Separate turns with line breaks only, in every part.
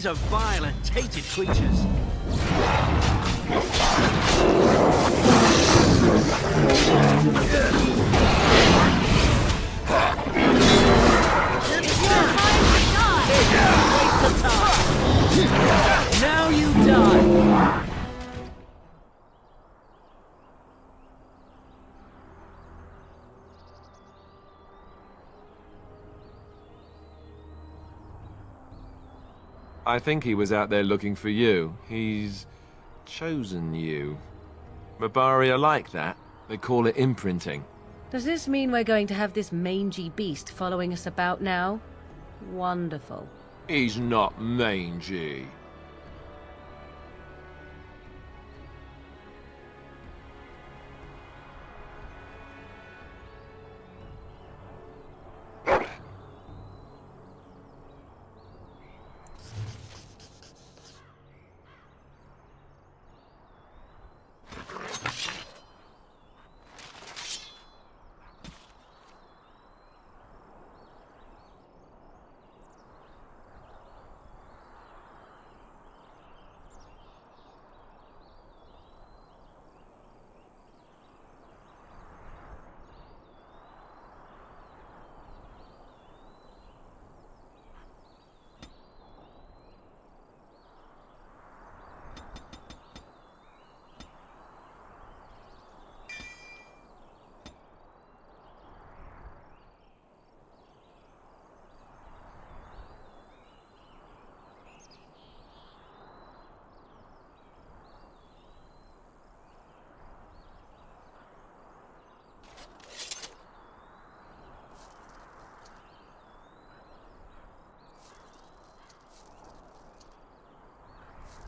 These are vile and tainted creatures.
It's your time to die!
Waste of time. Now you die.
I think he was out there looking for you. He's chosen you. Mabari are like that. They call it imprinting.
Does this mean we're going to have this mangy beast following us about now? Wonderful.
He's not mangy.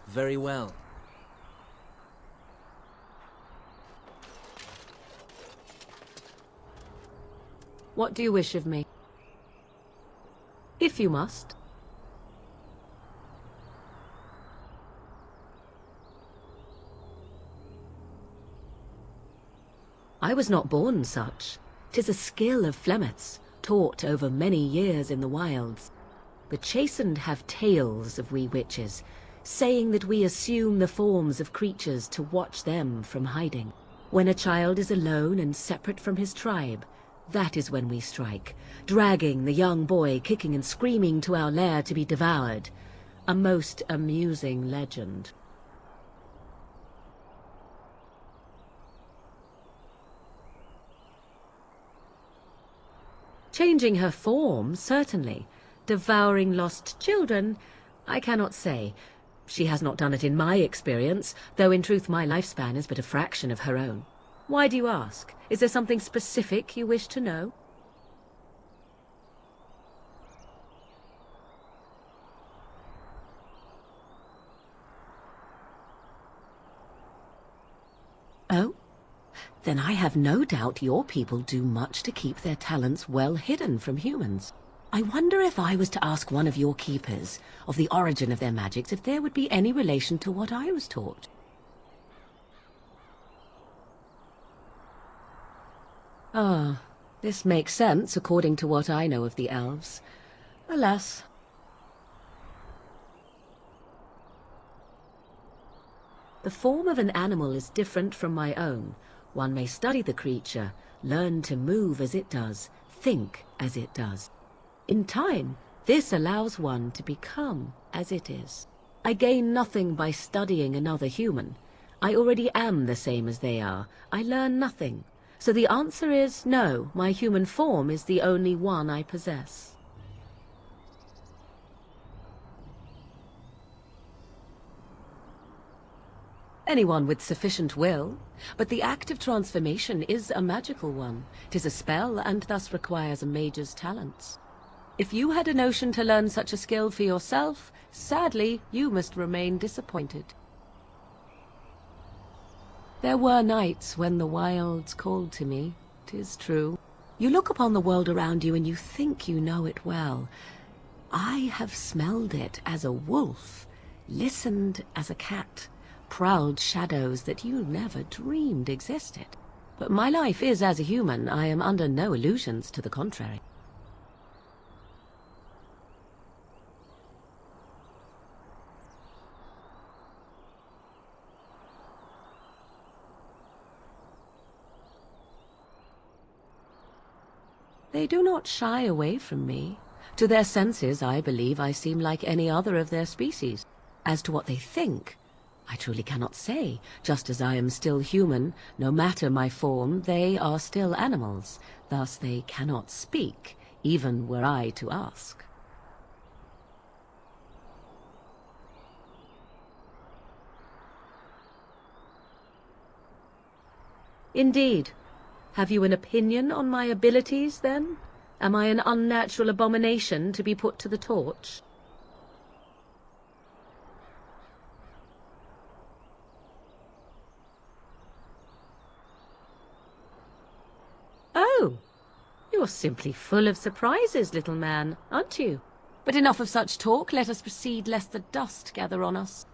Very well.
What do you wish of me? If you must. I was not born such. 'Tis a skill of Flemeth's, taught over many years in the wilds. The chastened have tales of we witches, saying that we assume the forms of creatures to watch them from hiding. When a child is alone and separate from his tribe, that is when we strike, dragging the young boy kicking and screaming to our lair to be devoured. A most amusing legend. Changing her form, certainly. Devouring lost children, I cannot say. She has not done it in my experience, though in truth my lifespan is but a fraction of her own. Why do you ask? Is there something specific you wish to know? Oh? Then I have no doubt your people do much to keep their talents well hidden from humans. I wonder if I was to ask one of your keepers of the origin of their magics, if there would be any relation to what I was taught. Ah, this makes sense according to what I know of the elves. Alas. The form of an animal is different from my own. One may study the creature, learn to move as it does, think as it does. In time, this allows one to become as it is. I gain nothing by studying another human. I already am the same as they are. I learn nothing. So the answer is no, my human form is the only one I possess. Anyone with sufficient will, but the act of transformation is a magical one. 'Tis a spell and thus requires a mage's talents. If you had a notion to learn such a skill for yourself, sadly, you must remain disappointed. There were nights when the wilds called to me, 'tis true. You look upon the world around you and you think you know it well. I have smelled it as a wolf, listened as a cat, prowled shadows that you never dreamed existed. But my life is as a human. I am under no illusions to the contrary. They do not shy away from me. To their senses, I believe I seem like any other of their species. As to what they think, I truly cannot say. Just as I am still human, no matter my form, they are still animals. Thus they cannot speak, even were I to ask. Indeed. Have you an opinion on my abilities, then? Am I an unnatural abomination to be put to the torch? Oh, you're simply full of surprises, little man, aren't you? But enough of such talk. Let us proceed, lest the dust gather on us.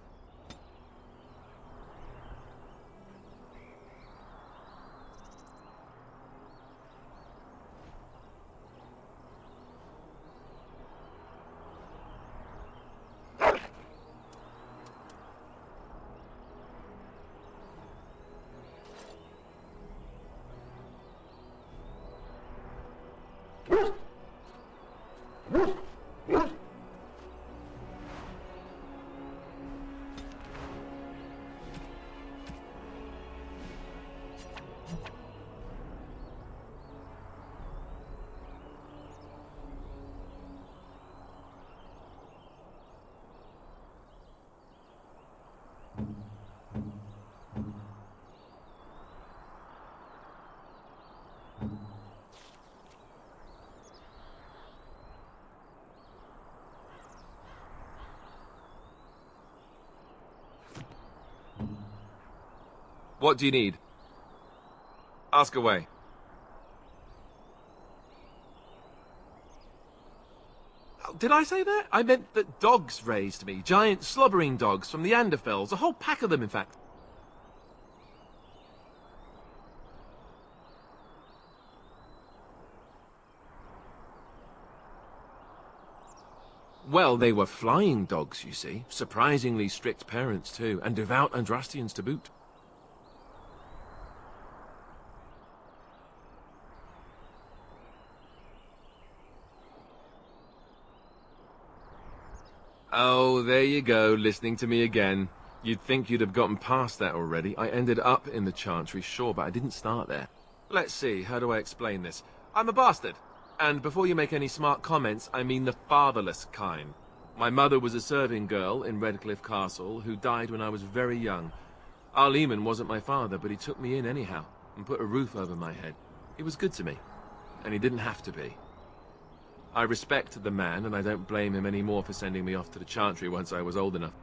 What do you need? Ask away. Oh, did I say that? I meant that dogs raised me. Giant slobbering dogs from the Anderfells. A whole pack of them, in fact. Well, they were flying dogs, you see. Surprisingly strict parents, too. And devout Andrastians to boot. Oh, there you go, listening to me again. You'd think you'd have gotten past that already. I ended up in the Chantry, sure, but I didn't start there. Let's see, how do I explain this? I'm a bastard. And before you make any smart comments, I mean the fatherless kind. My mother was a serving girl in Redcliffe Castle who died when I was very young. Our Lehman wasn't my father, but he took me in anyhow and put a roof over my head. He was good to me, and he didn't have to be. I respect the man, and I don't blame him anymore for sending me off to the Chantry once I was old enough.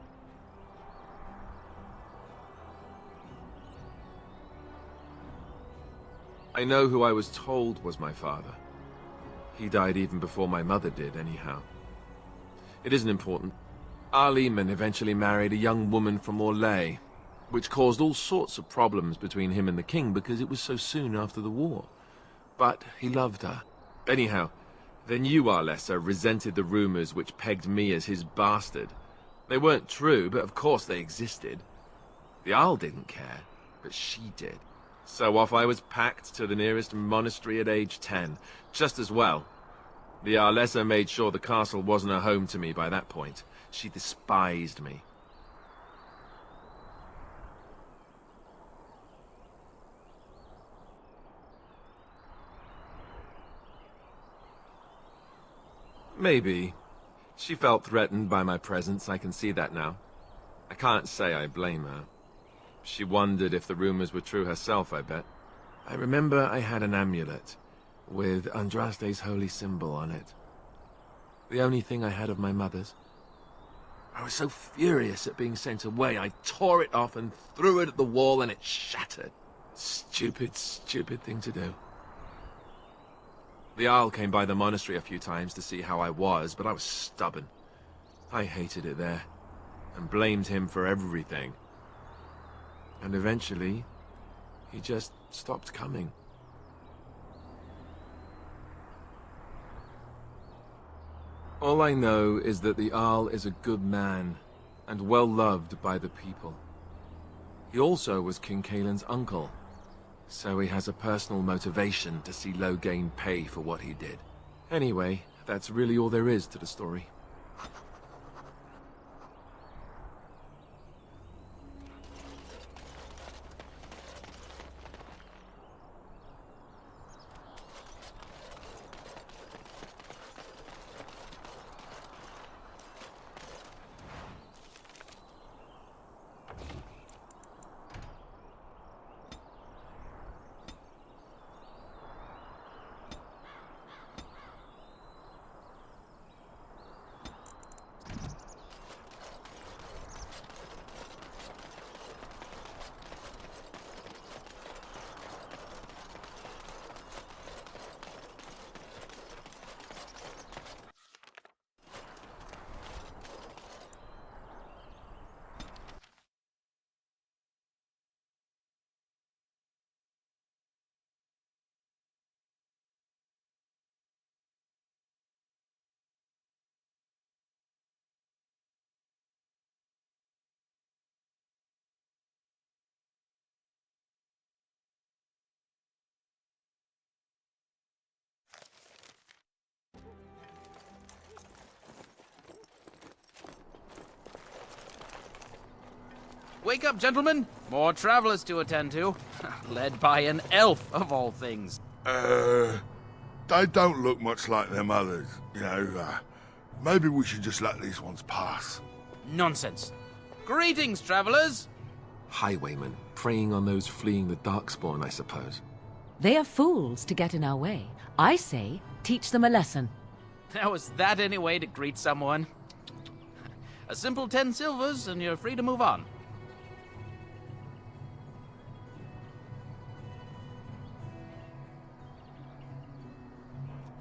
I know who I was told was my father. He died even before my mother did, anyhow. It isn't important. Our Lehman eventually married a young woman from Orlais, which caused all sorts of problems between him and the king because it was so soon after the war. But he loved her. Anyhow, the new Arlessa resented the rumors which pegged me as his bastard. They weren't true, but of course they existed. The Arl didn't care, but she did. So off I was packed to the nearest monastery at age 10, just as well. The Arlessa made sure the castle wasn't a home to me by that point. She despised me. Maybe. She felt threatened by my presence, I can see that now. I can't say I blame her. She wondered if the rumors were true herself, I bet. I remember I had an amulet with Andraste's holy symbol on it. The only thing I had of my mother's. I was so furious at being sent away, I tore it off and threw it at the wall and it shattered. Stupid, stupid thing to do. The Arl came by the monastery a few times to see how I was, but I was stubborn. I hated it there, and blamed him for everything. And eventually, he just stopped coming. All I know is that the Arl is a good man, and well loved by the people. He also was King Caelan's uncle, So he has a personal motivation to see Lothering pay for what he did. Anyway, that's really all there is to the story.
Wake up, gentlemen! More travelers to attend to. Led by an elf, of all things.
They don't look much like them others, you know. Maybe we should just let these ones pass.
Nonsense. Greetings, travelers!
Highwaymen, preying on those fleeing the Darkspawn, I suppose.
They are fools to get in our way. I say, teach them a lesson.
Now, is that any way to greet someone? A simple 10 silvers, and you're free to move on.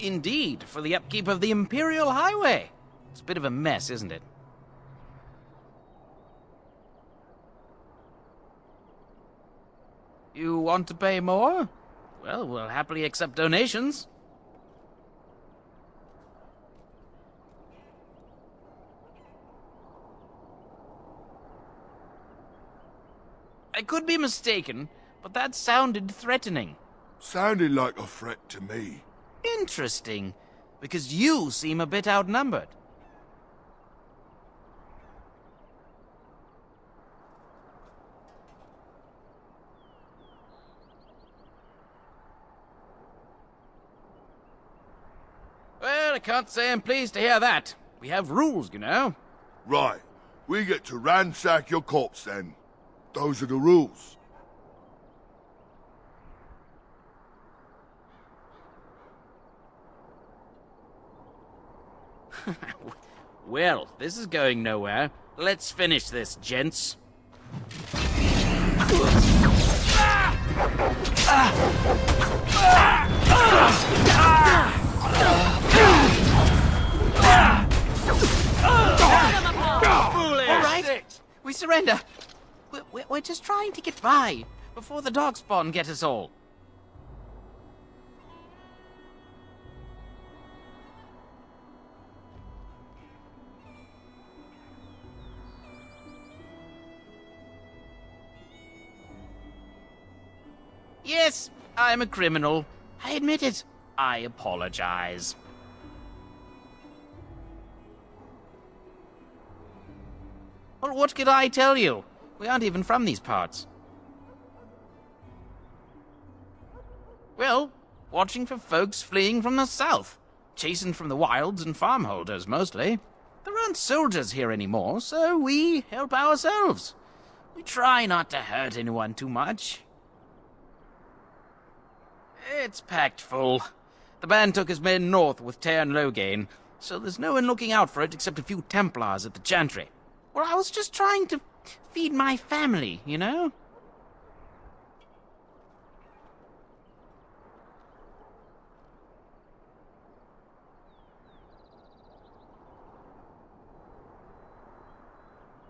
Indeed, for the upkeep of the Imperial Highway. It's a bit of a mess, isn't it? You want to pay more? Well, we'll happily accept donations. I could be mistaken, but that sounded threatening.
Sounded like a threat to me.
Interesting, because you seem a bit outnumbered. Well, I can't say I'm pleased to hear that. We have rules, you know.
Right, we get to ransack your corpse then. Those are the rules.
Well, this is going nowhere. Let's finish this, gents. All right, we surrender. We're just trying to get by before the Darkspawn get us all. Yes, I'm a criminal. I admit it. I apologize. Well, what could I tell you? We aren't even from these parts. Well, watching for folks fleeing from the south. Chasing from the wilds and farmholders, mostly. There aren't soldiers here anymore, so we help ourselves. We try not to hurt anyone too much. It's packed full. The band took his men north with Tear and Lothering, so there's no one looking out for it except a few Templars at the Chantry. Well, I was just trying to feed my family, you know?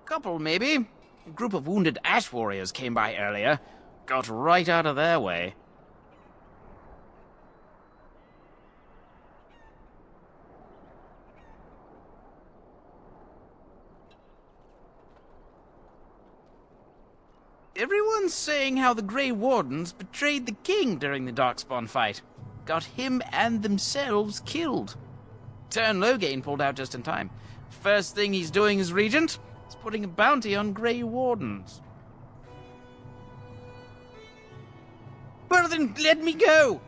Couple, maybe. A group of wounded ash warriors came by earlier. Got right out of their way. Everyone's saying how the Grey Wardens betrayed the king during the Darkspawn fight. Got him and themselves killed. Tern Loghain pulled out just in time. First thing he's doing as regent is putting a bounty on Grey Wardens. Well then, let me go!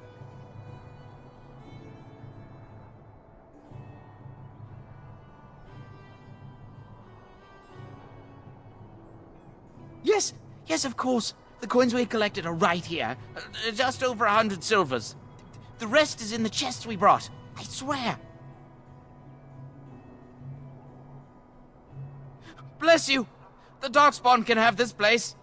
Yes, of course. The coins we collected are right here. Just over 100 silvers. The rest is in the chests we brought. I swear. Bless you. The Darkspawn can have this place.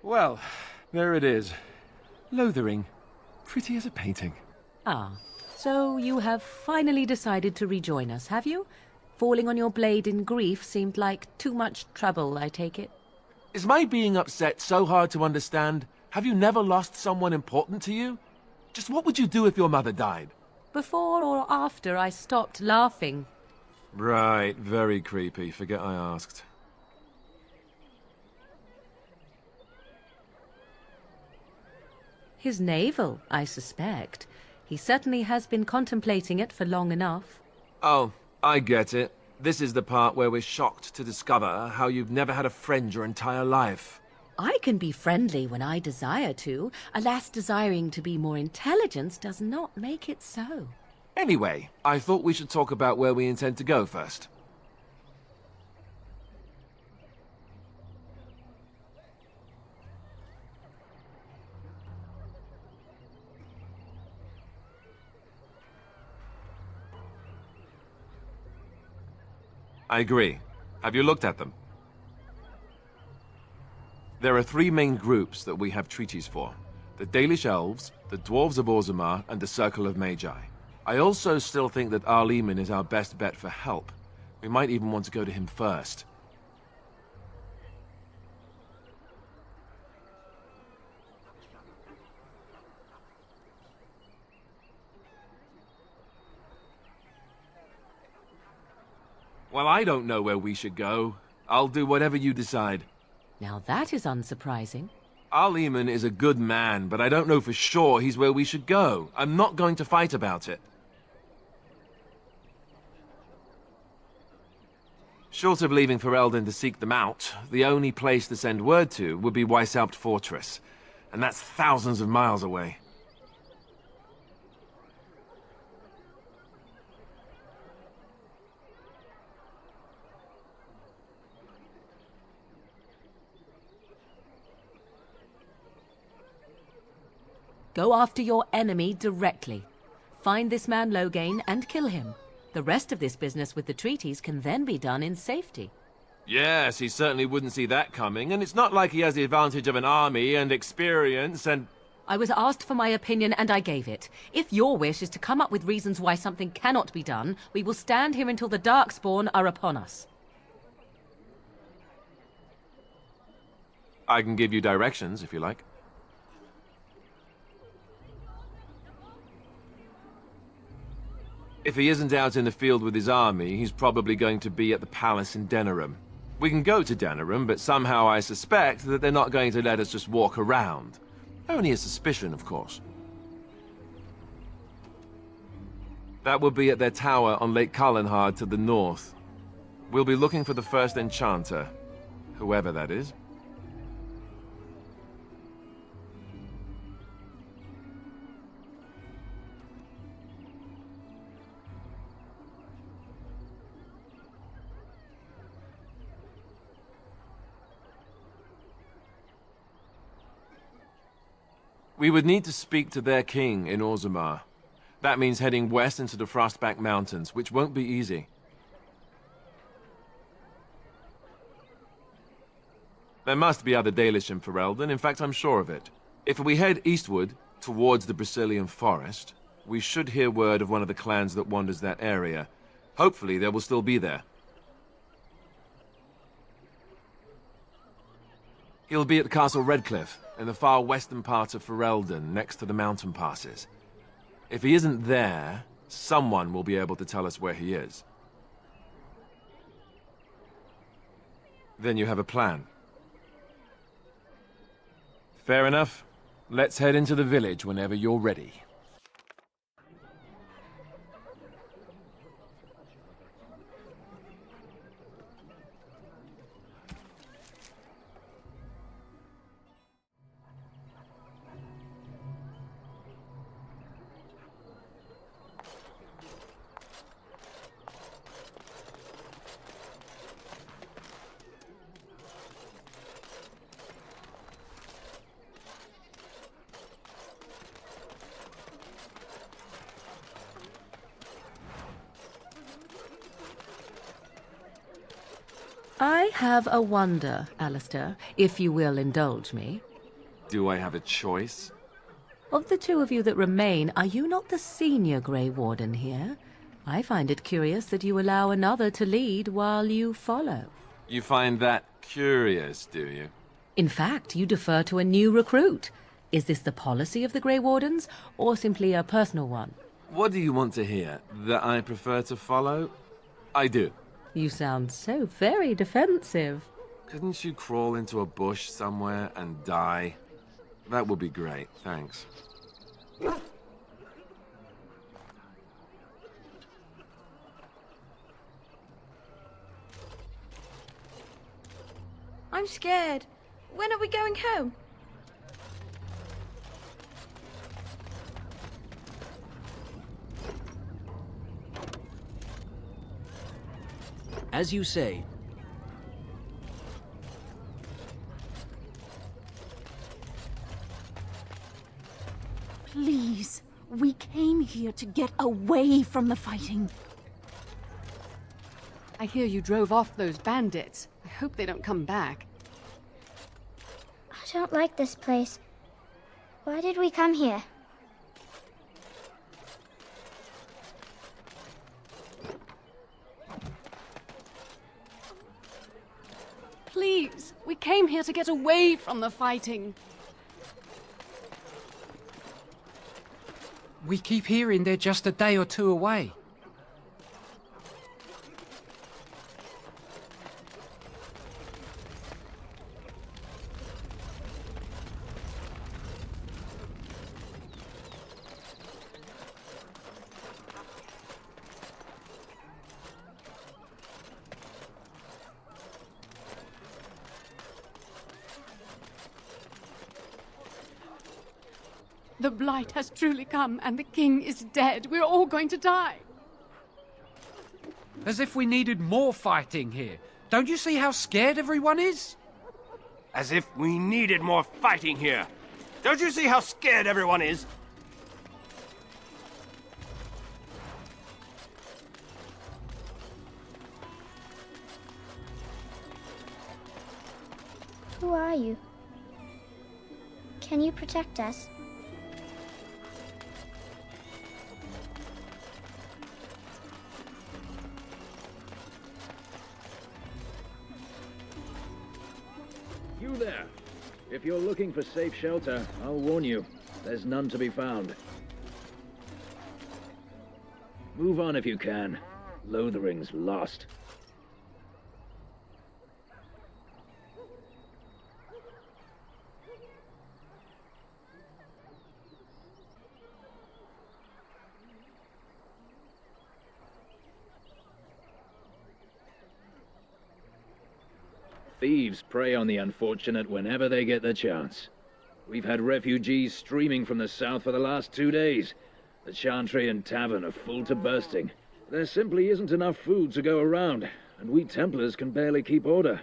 Well, there it is. Lothering. Pretty as a painting.
Ah, so you have finally decided to rejoin us, have you? Falling on your blade in grief seemed like too much trouble, I take it.
Is my being upset so hard to understand? Have you never lost someone important to you? Just what would you do if your mother died?
Before or after I stopped laughing.
Right, very creepy. Forget I asked.
His navel, I suspect. He certainly has been contemplating it for long enough.
Oh, I get it. This is the part where we're shocked to discover how you've never had a friend your entire life.
I can be friendly when I desire to. Alas, desiring to be more intelligent does not make it so.
Anyway, I thought we should talk about where we intend to go first. I agree. Have you looked at them? There are three main groups that we have treaties for. The Dalish Elves, the Dwarves of Orzammar, and the Circle of Magi. I also still think that Arleman is our best bet for help. We might even want to go to him first. Well, I don't know where we should go. I'll do whatever you decide.
Now that is unsurprising.
Arleman is a good man, but I don't know for sure he's where we should go. I'm not going to fight about it. Short of leaving for Eldon to seek them out, the only place to send word to would be Weishaupt Fortress. And that's thousands of miles away.
Go after your enemy directly. Find this man Loghain and kill him. The rest of this business with the treaties can then be done in safety.
Yes, he certainly wouldn't see that coming, and it's not like he has the advantage of an army and experience and...
I was asked for my opinion and I gave it. If your wish is to come up with reasons why something cannot be done, we will stand here until the Darkspawn are upon us.
I can give you directions, if you like. If he isn't out in the field with his army, he's probably going to be at the palace in Denerim. We can go to Denerim, but somehow I suspect that they're not going to let us just walk around. Only a suspicion, of course. That will be at their tower on Lake Carlenhard to the north. We'll be looking for the first enchanter, whoever that is. We would need to speak to their king in Orzammar. That means heading west into the Frostback Mountains, which won't be easy. There must be other Dalish in Ferelden, in fact I'm sure of it. If we head eastward, towards the Brazilian forest, we should hear word of one of the clans that wanders that area. Hopefully they will still be there. He'll be at Castle Redcliffe, in the far western part of Ferelden, next to the mountain passes. If he isn't there, someone will be able to tell us where he is. Then you have a plan. Fair enough. Let's head into the village whenever you're ready.
I have a wonder, Alistair, if you will indulge me.
Do I have a choice?
Of the two of you that remain, are you not the senior Grey Warden here? I find it curious that you allow another to lead while you follow.
You find that curious, do you?
In fact, you defer to a new recruit. Is this the policy of the Grey Wardens, or simply a personal one?
What do you want to hear? That I prefer to follow? I do.
You sound so very defensive.
Couldn't you crawl into a bush somewhere and die? That would be great, thanks.
I'm scared. When are we going home?
As you say.
Please, we came here to get away from the fighting.
I hear you drove off those bandits. I hope they don't come back.
I don't like this place. Why did we come here?
Please, we came here to get away from the fighting.
We keep hearing they're just a day or two away.
The blight has truly come, and the king is dead. We're all going to die.
As if we needed more fighting here. Don't you see how scared everyone is?
As if we needed more fighting here. Don't you see how scared everyone is?
Who are you? Can you protect us?
If you're looking for safe shelter, I'll warn you, there's none to be found. Move on if you can. Lothering's lost. Thieves prey on the unfortunate whenever they get the chance. We've had refugees streaming from the south for the last 2 days. The Chantry and Tavern are full to bursting. There simply isn't enough food to go around, and we Templars can barely keep order.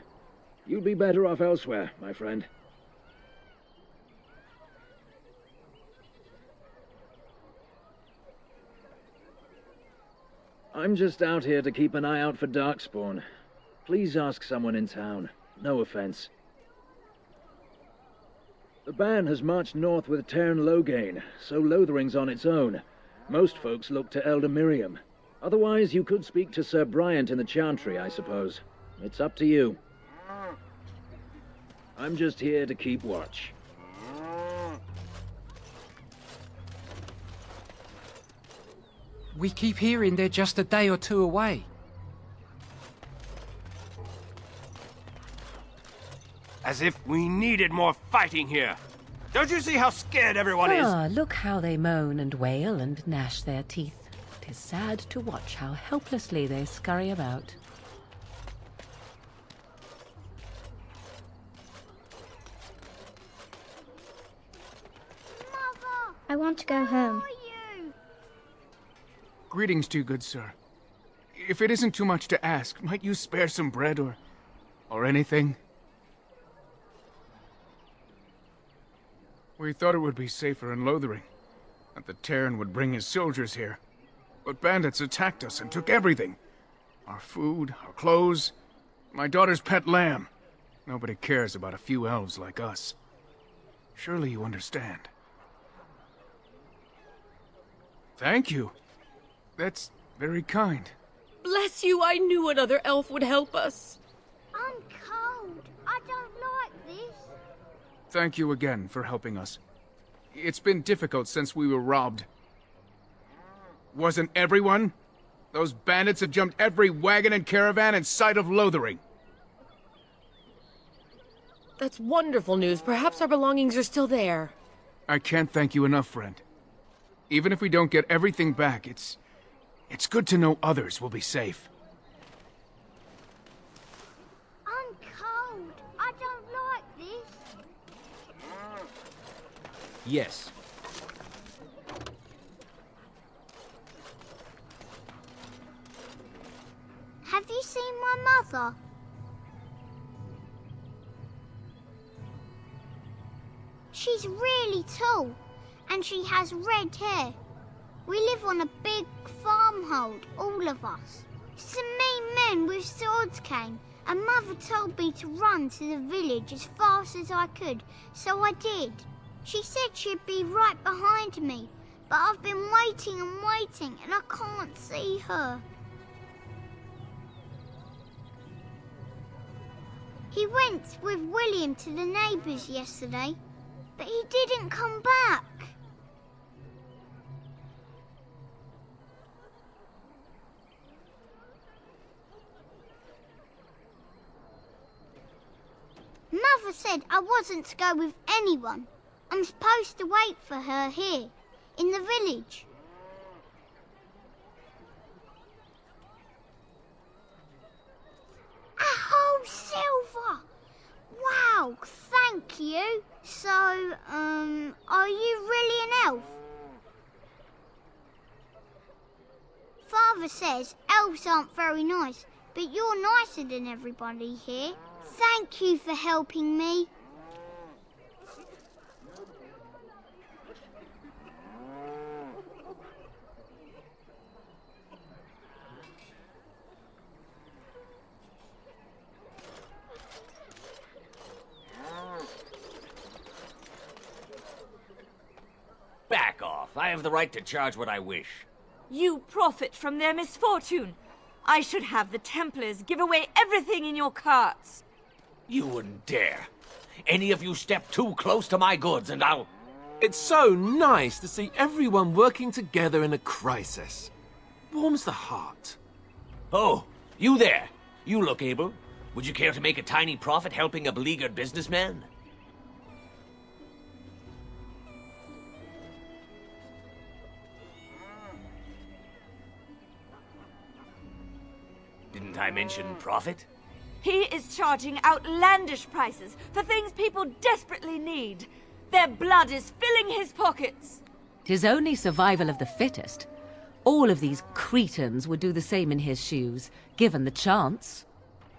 You'd be better off elsewhere, my friend. I'm just out here to keep an eye out for Darkspawn. Please ask someone in town. No offense. The band has marched north with Tairn Loghain, so Lothering's on its own. Most folks look to Elder Miriam. Otherwise, you could speak to Sir Bryant in the Chantry, I suppose. It's up to you. I'm just here to keep watch.
We keep hearing they're just a day or two away.
As if we needed more fighting here. Don't you see how scared everyone is?
Ah, look how they moan and wail and gnash their teeth. 'Tis sad to watch how helplessly they scurry about.
Mother! I want to go home.
Greetings to you, good sir. If it isn't too much to ask, might you spare some bread or anything? We thought it would be safer in Lothering, that the Terran would bring his soldiers here. But bandits attacked us and took everything. Our food, our clothes, my daughter's pet lamb. Nobody cares about a few elves like us. Surely you understand. Thank you. That's very kind.
Bless you, I knew another elf would help us.
I'm cold. I don't like this.
Thank you again for helping us. It's been difficult since we were robbed. Wasn't everyone? Those bandits have jumped every wagon and caravan in sight of Lothering.
That's wonderful news. Perhaps our belongings are still there.
I can't thank you enough, friend. Even if we don't get everything back, it's good to know others will be safe.
I'm cold. I don't like this.
Yes.
Have you seen my mother? She's really tall, and she has red hair. We live on a big farmhold, all of us. Some mean men with swords came, and Mother told me to run to the village as fast as I could, so I did. She said she'd be right behind me, but I've been waiting and waiting, and I can't see her. He went with William to the neighbours yesterday, but he didn't come back. Mother said I wasn't to go with anyone. I'm supposed to wait for her here, in the village. A whole silver! Wow, thank you. So, are you really an elf? Father says elves aren't very nice, but you're nicer than everybody here. Thank you for helping me.
Back off. I have the right to charge what I wish.
You profit from their misfortune. I should have the Templars give away everything in your carts.
You wouldn't dare.
Any of you step too close to my goods and I'll...
It's so nice to see everyone working together in a crisis. Warms the heart.
Oh, you there. You look able. Would you care to make a tiny profit helping a beleaguered businessman? Didn't I mention profit?
He is charging outlandish prices for things people desperately need. Their blood is filling his pockets.
'Tis only survival of the fittest. All of these cretins would do the same in his shoes, given the chance.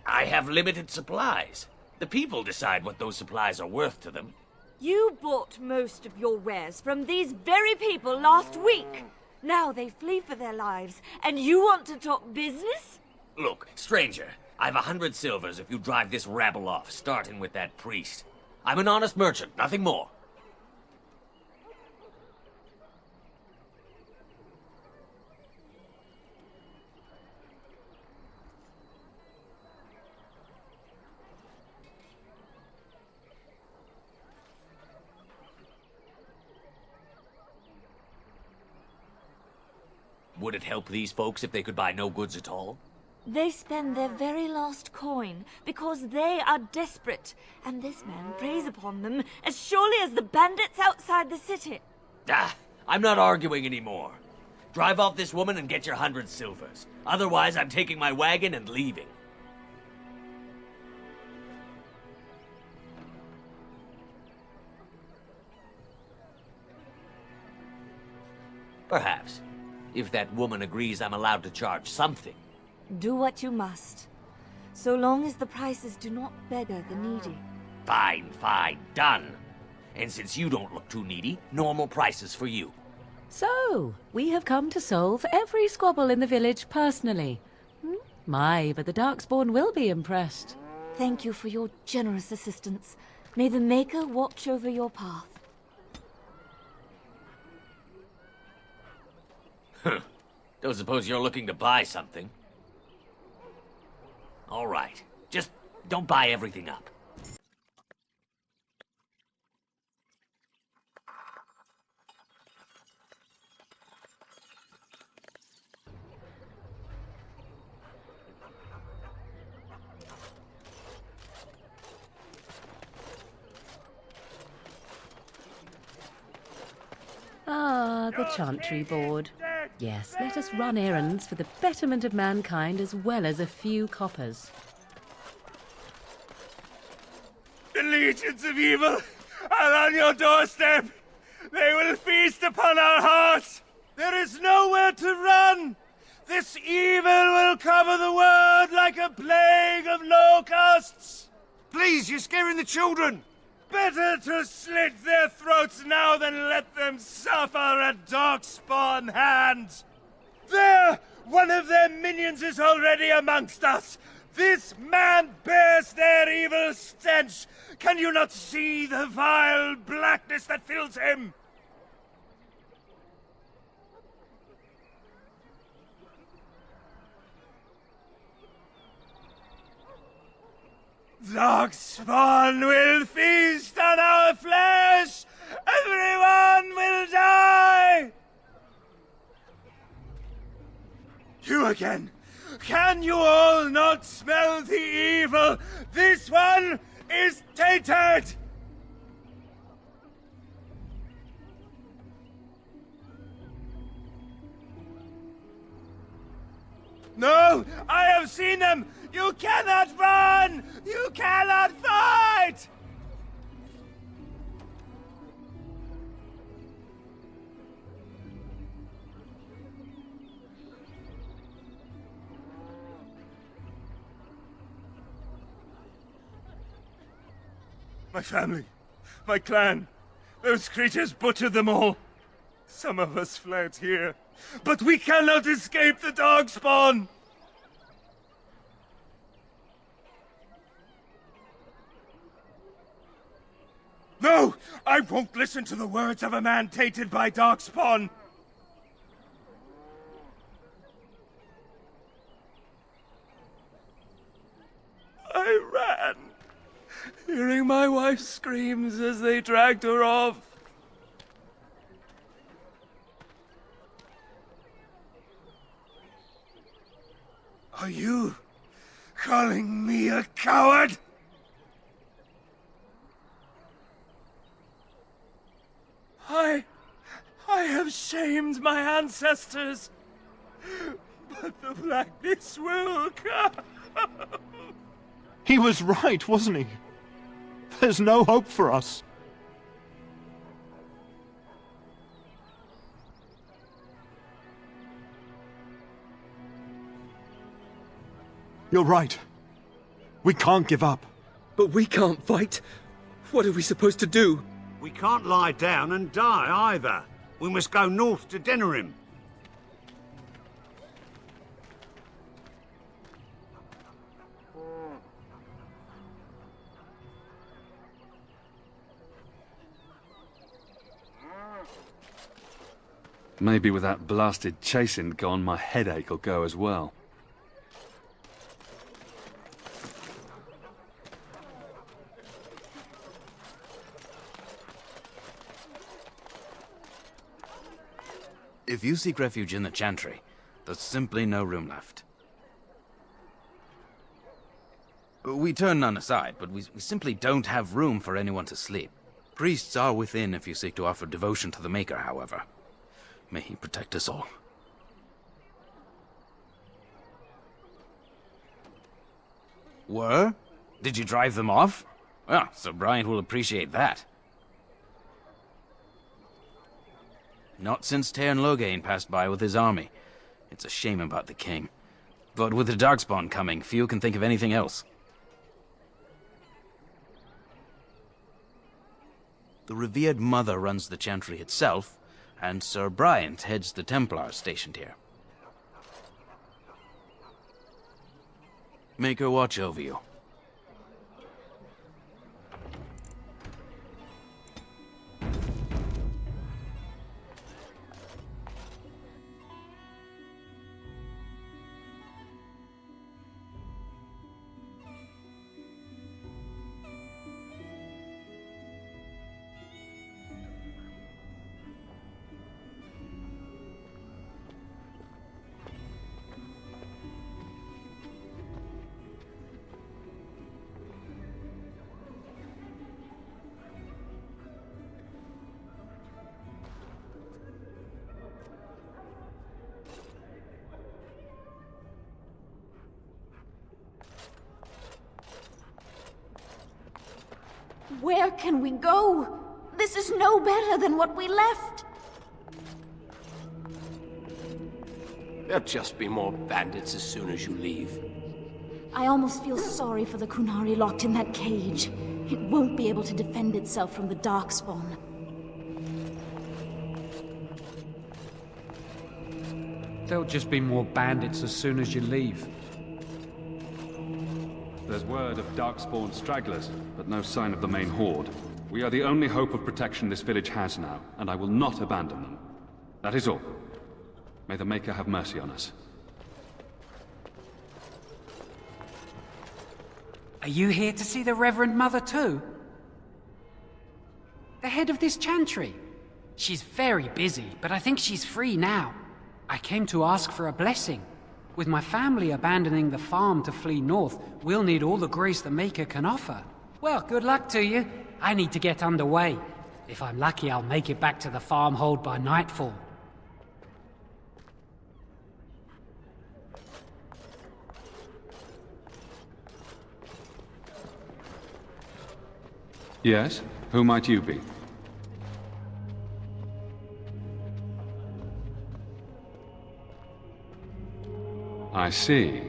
I have limited supplies. The people decide what those supplies are worth to them.
You bought most of your wares from these very people last week. Now they flee for their lives, and you want to talk business?
Look, stranger, I've 100 silvers if you drive this rabble off, starting with that priest. I'm an honest merchant, nothing more. Would it help these folks if they could buy no goods at all?
They spend their very last coin because they are desperate, and this man preys upon them as surely as the bandits outside the city.
Ah, I'm not arguing anymore. Drive off this woman and get your 100 silvers. Otherwise, I'm taking my wagon and leaving. Perhaps. If that woman agrees I'm allowed to charge something.
Do what you must, so long as the prices do not beggar the needy.
Fine, fine, done. And since you don't look too needy, normal prices for you.
So, we have come to solve every squabble in the village personally. My, but the Darkspawn will be impressed.
Thank you for your generous assistance. May the Maker watch over your path.
Don't suppose you're looking to buy something? All right. Just don't buy everything up.
Ah, the Chantry Board. Yes, let us run errands for the betterment of mankind as well as a few coppers.
The legions of evil are on your doorstep. They will feast upon our hearts. There is nowhere to run. This evil will cover the world like a plague of locusts.
Please, you're scaring the children.
Better to slit their throats now than let them suffer at Darkspawn hands. There! One of their minions is already amongst us. This man bears their evil stench. Can you not see the vile blackness that fills him? Darkspawn will feast on our flesh! Everyone will die! You again! Can you all not smell the evil? This one is tainted! No! I have seen them! You cannot run! You cannot fight! My family, my clan, those creatures butchered them all. Some of us fled here, but we cannot escape the Darkspawn! No! I won't listen to the words of a man tainted by Darkspawn! I ran. hearing my wife's screams as they dragged her off. Are you calling me a coward? I have shamed my ancestors, but the blackness will come.
He was right, wasn't he? There's no hope for us. You're right. We can't give up.
But we can't fight. What are we supposed to do?
We can't lie down and die either. We must go north to Denerim.
Maybe with that blasted chasing gone, my headache will go as well.
If you seek refuge in the Chantry, there's simply no room left. We turn none aside, but we simply don't have room for anyone to sleep. Priests are within if you seek to offer devotion to the Maker, however. May he protect us all. Were? Did you drive them off? Well, Sir Brian will appreciate that. Not since Tairn Loghain passed by with his army. It's a shame about the king. But with the Darkspawn coming, few can think of anything else. The revered mother runs the Chantry itself, and Sir Brian heads the Templars stationed here. Make her watch over you.
Where can we go? This is no better than what we left.
There'll just be more bandits as soon as you leave.
I almost feel sorry for the Kunari locked in that cage. It won't be able to defend itself from the Darkspawn.
There'll just be more bandits as soon as you leave.
There's word of Darkspawn stragglers, but no sign of the main horde. We are the only hope of protection this village has now, and I will not abandon them. That is all. May the Maker have mercy on us.
Are you here to see the Reverend Mother too? The head of this Chantry. She's very busy, but I think she's free now. I came to ask for a blessing. With my family abandoning the farm to flee north, we'll need all the grace the Maker can offer. Well, good luck to you. I need to get underway. If I'm lucky, I'll make it back to the farmhold by nightfall.
Yes? Who might you be? I see.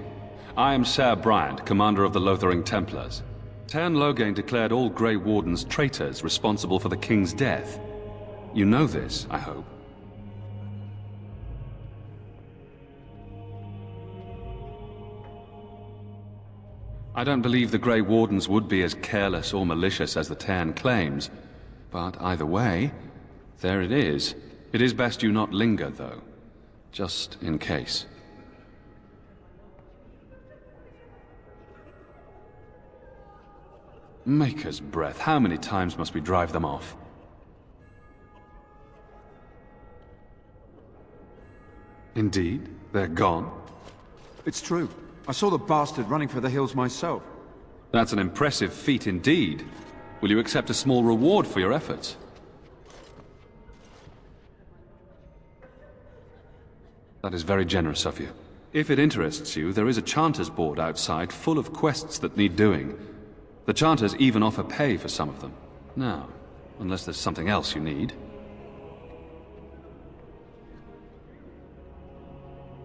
I am Sir Bryant, commander of the Lothering Templars. Tairn Loghain declared all Grey Wardens traitors responsible for the king's death. You know this, I hope. I don't believe the Grey Wardens would be as careless or malicious as the Tairn claims. But either way, there it is. It is best you not linger, though. Just in case. Maker's breath, how many times must we drive them off? Indeed, they're gone.
It's true. I saw the bastard running for the hills myself.
That's an impressive feat indeed. Will you accept a small reward for your efforts? That is very generous of you. If it interests you, there is a Chanter's board outside full of quests that need doing. The Chanters even offer pay for some of them. Now, unless there's something else you need.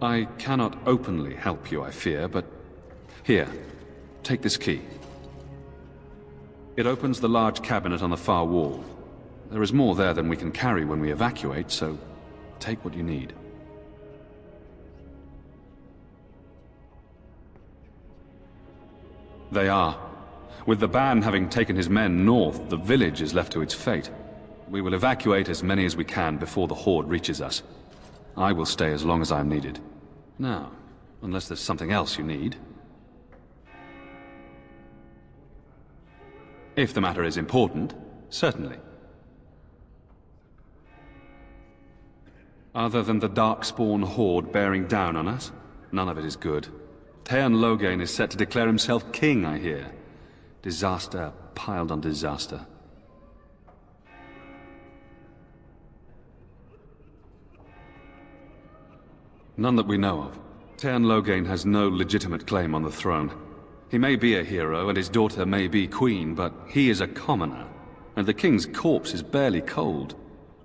I cannot openly help you, I fear, but... Here, take this key. It opens the large cabinet on the far wall. There is more there than we can carry when we evacuate, so take what you need. They are. With the Ban having taken his men north, the village is left to its fate. We will evacuate as many as we can before the Horde reaches us. I will stay as long as I am needed. Now, unless there's something else you need. If the matter is important, certainly. Other than the Darkspawn Horde bearing down on us, none of it is good. Teyrn Loghain is set to declare himself king, I hear. Disaster piled on disaster. None that we know of. Teyrn Loghain has no legitimate claim on the throne. He may be a hero, and his daughter may be queen, but he is a commoner, and the king's corpse is barely cold.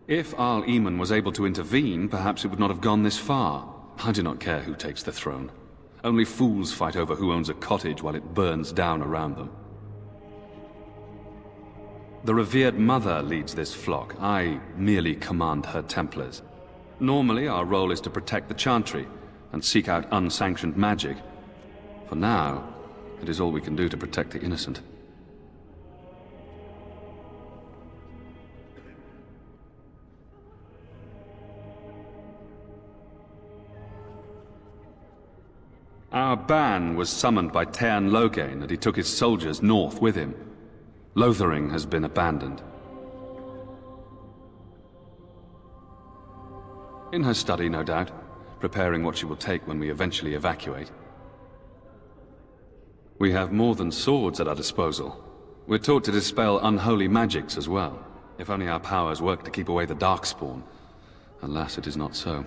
If Arl Eamon was able to intervene, perhaps it would not have gone this far. I do not care who takes the throne. Only fools fight over who owns a cottage while it burns down around them. The revered mother leads this flock. I merely command her Templars. Normally, our role is to protect the Chantry and seek out unsanctioned magic. For now, it is all we can do to protect the innocent. Our ban was summoned by Teyrn Loghain, and he took his soldiers north with him. Lothering has been abandoned. In her study, no doubt, preparing what she will take when we eventually evacuate. We have more than swords at our disposal. We're taught to dispel unholy magics as well. If only our powers work to keep away the Darkspawn. Alas, it is not so.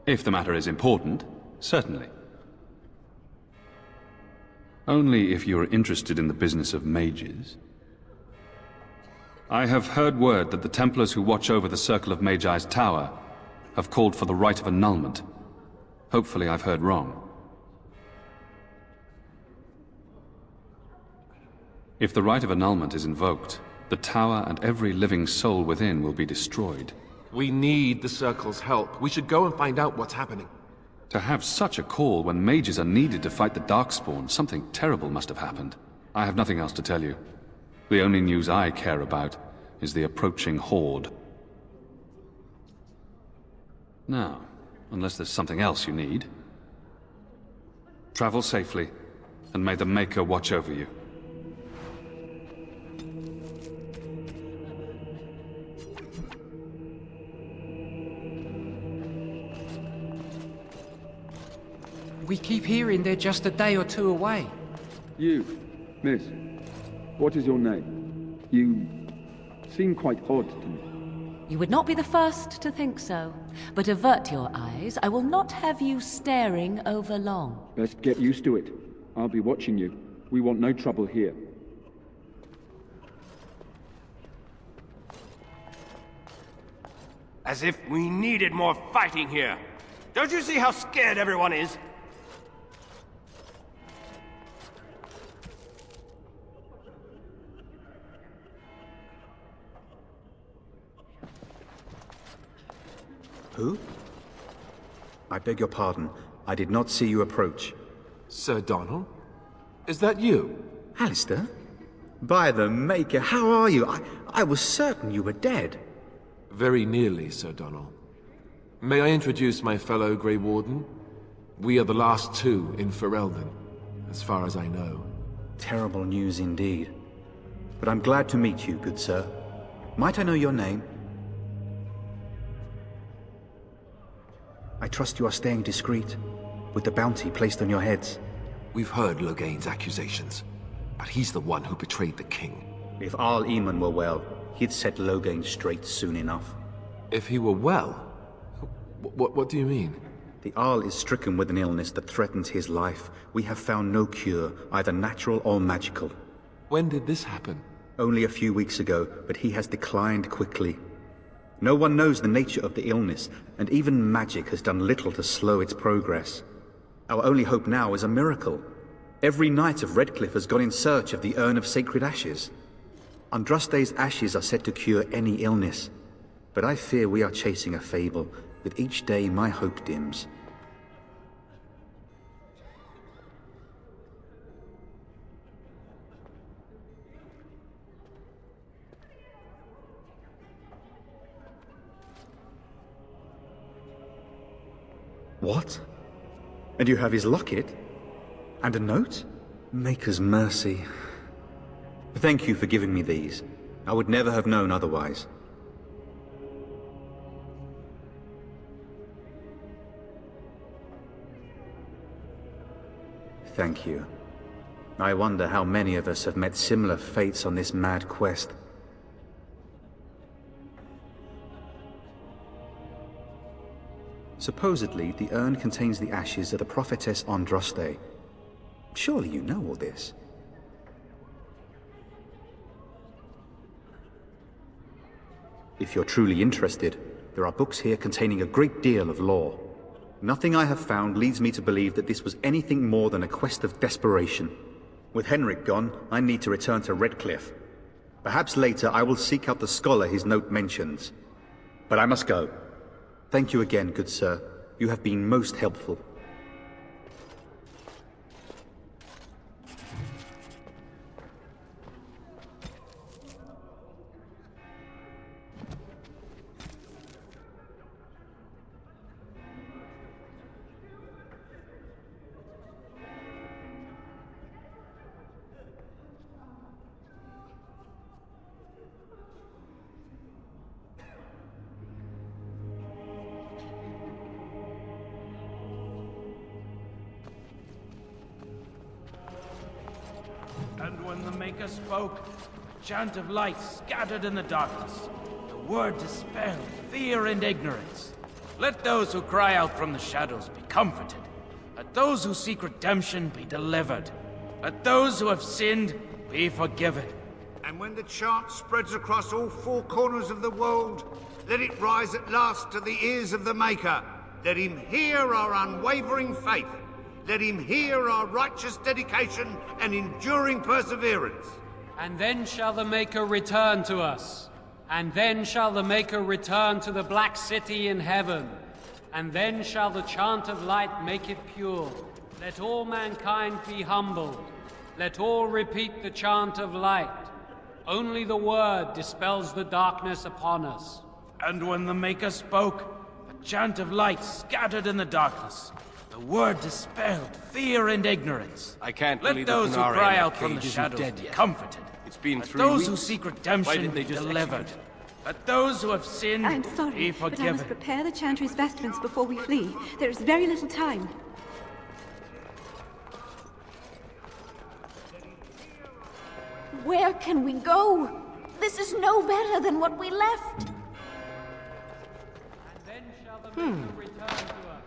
If the matter is important, certainly. Only if you are interested in the business of mages. I have heard word that the Templars who watch over the Circle of Magi's tower have called for the rite of annulment. Hopefully I've heard wrong. If the rite of annulment is invoked, the tower and every living soul within will be destroyed.
We need the Circle's help. We should go and find out what's happening.
To have such a call when mages are needed to fight the Darkspawn, something terrible must have happened. I have nothing else to tell you. The only news I care about is the approaching Horde. Now, unless there's something else you need, travel safely, and may the Maker watch over you.
We keep hearing they're just a day or two away.
You, miss, what is your name? You seem quite odd to me.
You would not be the first to think so. But avert your eyes. I will not have you staring over long.
Best get used to it. I'll be watching you. We want no trouble here.
As if we needed more fighting here. Don't you see how scared everyone is?
Who? I beg your pardon. I did not see you approach.
Sir Donald? Is that you?
Alistair? By the Maker, how are you? I was certain you were dead.
Very nearly, Sir Donald. May I introduce my fellow Grey Warden? We are the last two in Ferelden, as far as I know.
Terrible news indeed. But I'm glad to meet you, good sir. Might I know your name? I trust you are staying discreet, with the bounty placed on your heads.
We've heard Loghain's accusations, but he's the one who betrayed the king.
If Arl Eamon were well, he'd set Loghain straight soon enough.
If he were well? What do you mean?
The Arl is stricken with an illness that threatens his life. We have found no cure, either natural or magical.
When did this happen?
Only a few weeks ago, but he has declined quickly. No one knows the nature of the illness, and even magic has done little to slow its progress. Our only hope now is a miracle. Every knight of Redcliffe has gone in search of the Urn of Sacred Ashes. Andraste's ashes are said to cure any illness, but I fear we are chasing a fable. With each day, my hope dims. What? And you have his locket? And a note? Maker's mercy. Thank you for giving me these. I would never have known otherwise. Thank you. I wonder how many of us have met similar fates on this mad quest. Supposedly, the urn contains the ashes of the prophetess Andraste. Surely you know all this. If you're truly interested, there are books here containing a great deal of lore. Nothing I have found leads me to believe that this was anything more than a quest of desperation. With Henrik gone, I need to return to Redcliffe. Perhaps later I will seek out the scholar his note mentions. But I must go. Thank you again, good sir. You have been most helpful.
And when the Maker spoke, a chant of light scattered in the darkness. The word dispelled fear and ignorance. Let those who cry out from the shadows be comforted. Let those who seek redemption be delivered. Let those who have sinned be forgiven.
And when the chant spreads across all four corners of the world, let it rise at last to the ears of the Maker. Let him hear our unwavering faith. Let him hear our righteous dedication and enduring perseverance.
And then shall the Maker return to us. And then shall the Maker return to the Black City in heaven. And then shall the chant of light make it pure. Let all mankind be humbled. Let all repeat the chant of light. Only the word dispels the darkness upon us.
And when the Maker spoke, a chant of light scattered in the darkness. The word dispelled fear and ignorance.
I can't
Let
believe
those who
Kunari
cry
in
out
that
from the
cage isn't
shadows
dead
be
yet.
comforted.
It's been
Let
3
those
weeks.
who seek
Why
redemption
didn't they
be
just
delivered.
execute him?
Let those who have sinned
I'm
be
sorry, but I
forgiven.
must prepare the Chantry's vestments before we flee. There is very little time.
Where can we go? This is no better than what we left.
Return to us.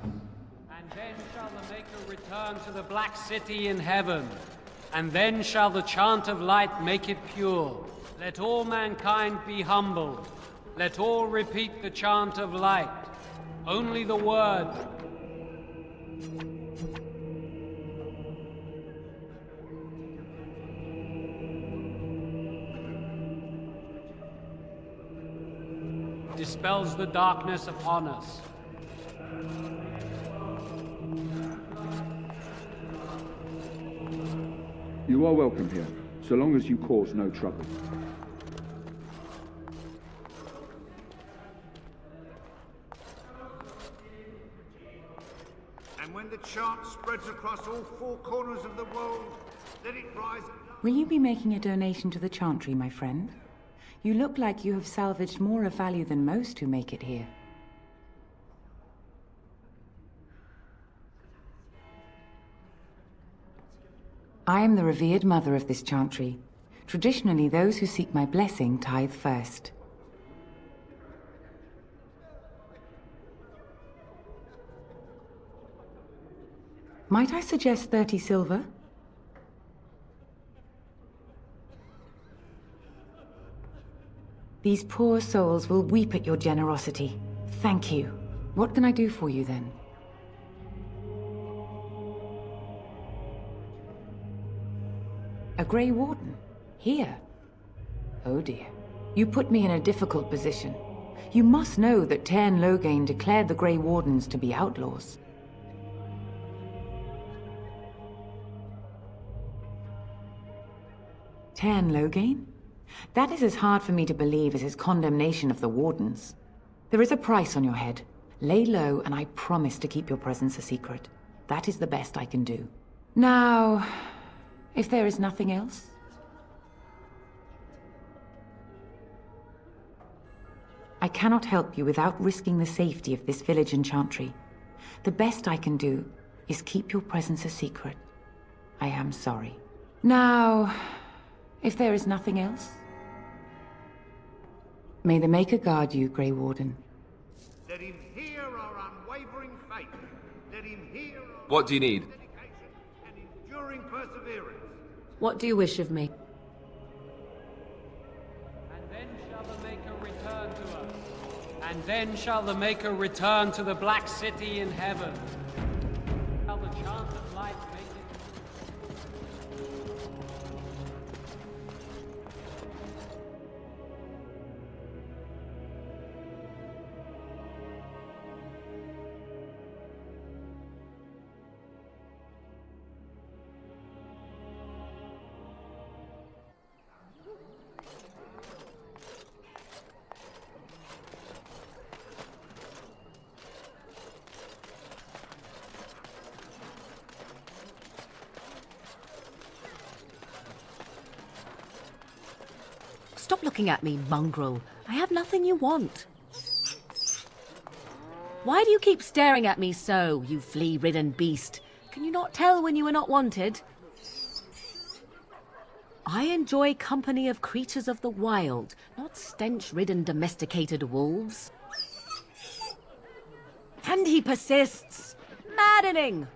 And then shall the Maker return to the Black City in heaven. And then shall the chant of light make it pure. Let all mankind be humbled. Let all repeat the chant of light. Only the word. Dispels the darkness upon us.
You are welcome here, so long as you cause no trouble.
And when the chant spreads across all four corners of the world, Let it rise.
Will you be making a donation to the Chantry, my friend? You look like you have salvaged more of value than most who make it here. I am the revered mother of this Chantry. Traditionally, those who seek my blessing tithe first. Might I suggest 30 silver? These poor souls will weep at your generosity. Thank you. What can I do for you then? A Grey Warden? Here? Oh dear. You put me in a difficult position. You must know that Tairn Loghain declared the Grey Wardens to be outlaws. Tairn Loghain? That is as hard for me to believe as his condemnation of the Wardens. There is a price on your head. Lay low, and I promise to keep your presence a secret. That is the best I can do. Now, if there is nothing else... I cannot help you without risking the safety of this village and Chantry. The best I can do is keep your presence a secret. I am sorry. Now, if there is nothing else... May the Maker guard you, Grey Warden.
Let him hear our unwavering faith. Let him hear our
What do you need?
dedication and enduring perseverance.
What do you wish of me?
And then shall the Maker return to us. And then shall the Maker return to the Black City in heaven. Shall the chant of life make it?
Stop looking at me, mongrel. I have nothing you want. Why do you keep staring at me so, you flea-ridden beast? Can you not tell when you are not wanted? I enjoy company of creatures of the wild, not stench-ridden domesticated wolves. And he persists. Maddening!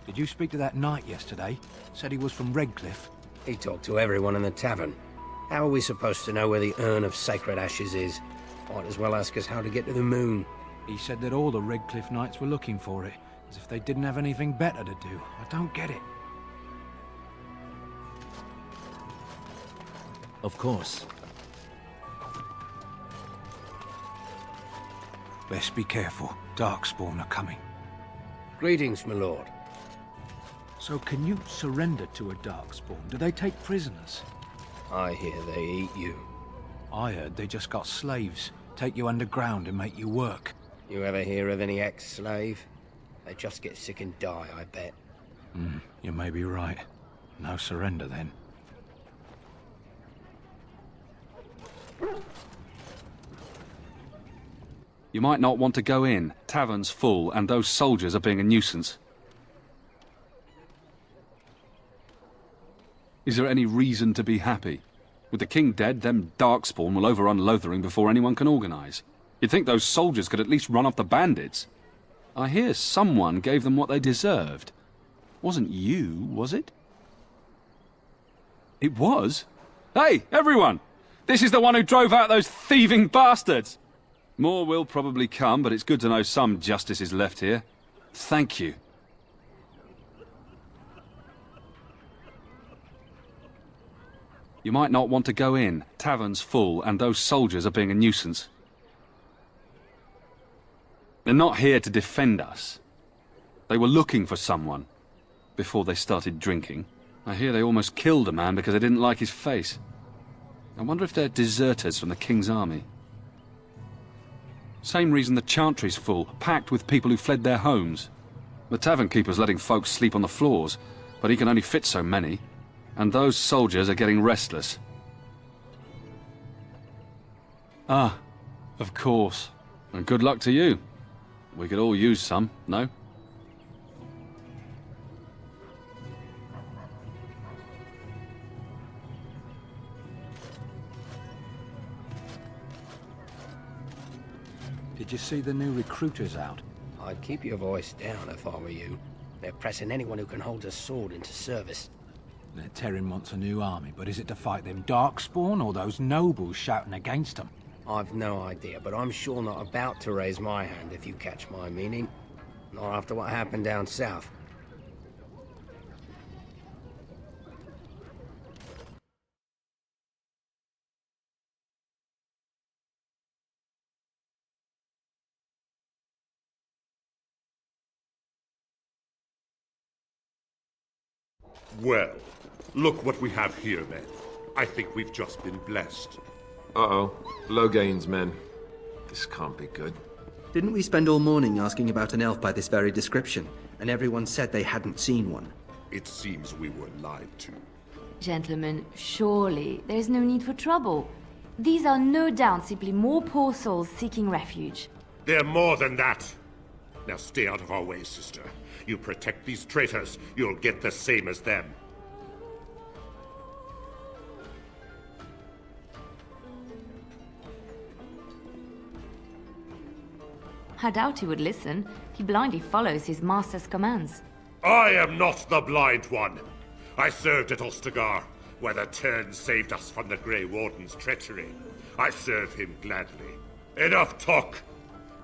Did you speak to that knight yesterday? Said he was from Redcliffe.
He talked to everyone in the tavern. How are we supposed to know where the urn of sacred ashes is? Might as well ask us how to get to the moon.
He said that all the Redcliffe knights were looking for it, as if they didn't have anything better to do. I don't get it.
Of course.
Best be careful. Darkspawn are coming.
Greetings, my lord.
So can you surrender to a Darkspawn? Do they take prisoners?
I hear they eat you.
I heard they just got slaves. Take you underground and make you work.
You ever hear of any ex-slave? They just get sick and die, I bet.
You may be right. No surrender, then.
You might not want to go in. Tavern's full, and those soldiers are being a nuisance. Is there any reason to be happy? With the king dead, them Darkspawn will overrun Lothering before anyone can organize. You'd think those soldiers could at least run off the bandits. I hear someone gave them what they deserved. Wasn't you, was it? It was? Hey, everyone! This is the one who drove out those thieving bastards! More will probably come, but it's good to know some justice is left here. Thank you. You might not want to go in. Tavern's full, and those soldiers are being a nuisance. They're not here to defend us. They were looking for someone before they started drinking. I hear they almost killed a man because they didn't like his face. I wonder if they're deserters from the King's army. Same reason the Chantry's full, packed with people who fled their homes. The tavern keeper's letting folks sleep on the floors, but he can only fit so many. And those soldiers are getting restless. Ah, of course. And good luck to you. We could all use some, no?
Did you see the new recruiters out?
I'd keep your voice down if I were you. They're pressing anyone who can hold a sword into service.
The Terran wants a new army, but is it to fight them Darkspawn or those nobles shouting against them?
I've no idea, but I'm sure not about to raise my hand if you catch my meaning. Not after what happened down south.
Well, look what we have here, then. I think we've just been blessed.
Uh-oh. Loghain's men. This can't be good.
Didn't we spend all morning asking about an elf by this very description, and everyone said they hadn't seen one?
It seems we were lied to.
Gentlemen, surely there is no need for trouble. These are no doubt simply more poor souls seeking refuge.
They're more than that. Now stay out of our way, sister. You protect these traitors, you'll get the same as them.
I doubt he would listen. He blindly follows his master's commands.
I am not the blind one. I served at Ostagar, where the Tern saved us from the Grey Warden's treachery. I serve him gladly. Enough talk!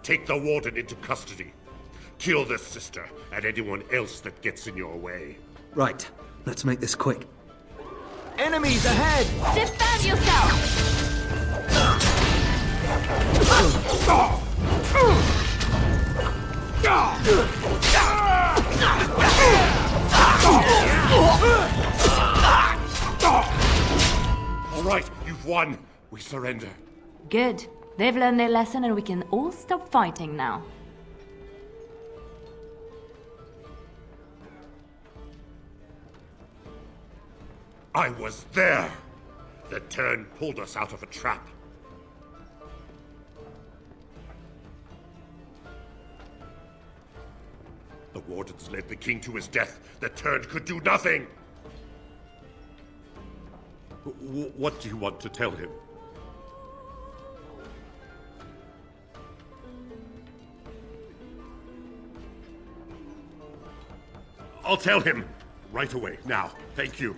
Take the Warden into custody. Kill this sister and anyone else that gets in your way.
Right. Let's make this quick.
Enemies ahead!
Defend yourself!
All right, you've won. We surrender.
Good. They've learned their lesson and we can all stop fighting now.
I was there! The Tern pulled us out of a trap. The Wardens led the King to his death. The Tern could do nothing! What do you want to tell him? I'll tell him! Right away, now. Thank you.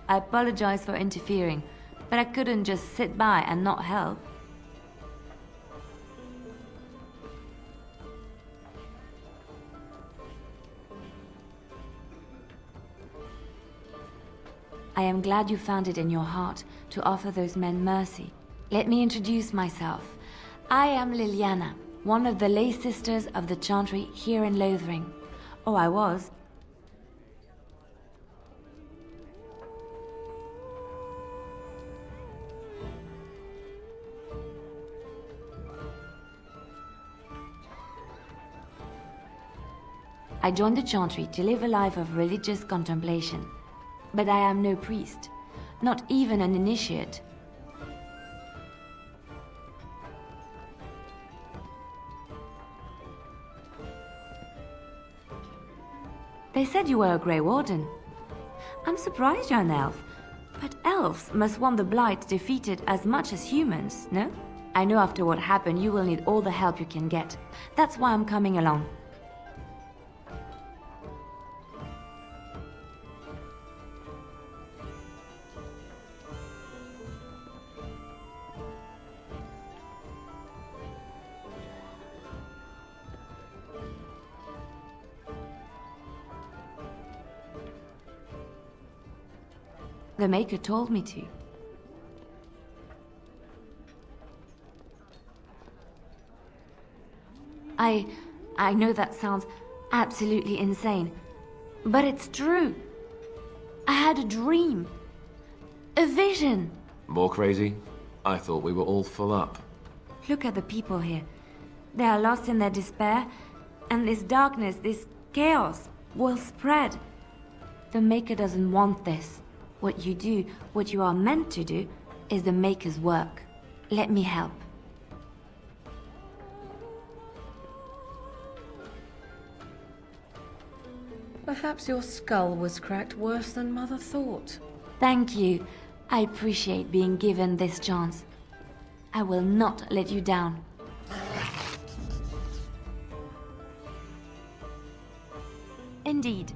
I apologize for interfering, but I couldn't just sit by and not help. I am glad you found it in your heart to offer those men mercy. Let me introduce myself. I am Liliana, one of the lay sisters of the Chantry here in Lothering. Oh, I was. I joined the Chantry to live a life of religious contemplation. But I am no priest, not even an initiate. They said you were a Grey Warden. I'm surprised you're an elf, but elves must want the Blight defeated as much as humans, no? I know after what happened you will need all the help you can get. That's why I'm coming along. The Maker told me to. I know that sounds absolutely insane, but it's true. I had a dream, a vision.
More crazy? I thought we were all full up.
Look at the people here. They are lost in their despair, and this darkness, this chaos, will spread. The Maker doesn't want this. What you do, what you are meant to do, is the Maker's work. Let me help.
Perhaps your skull was cracked worse than Mother thought.
Thank you. I appreciate being given this chance. I will not let you down. Indeed.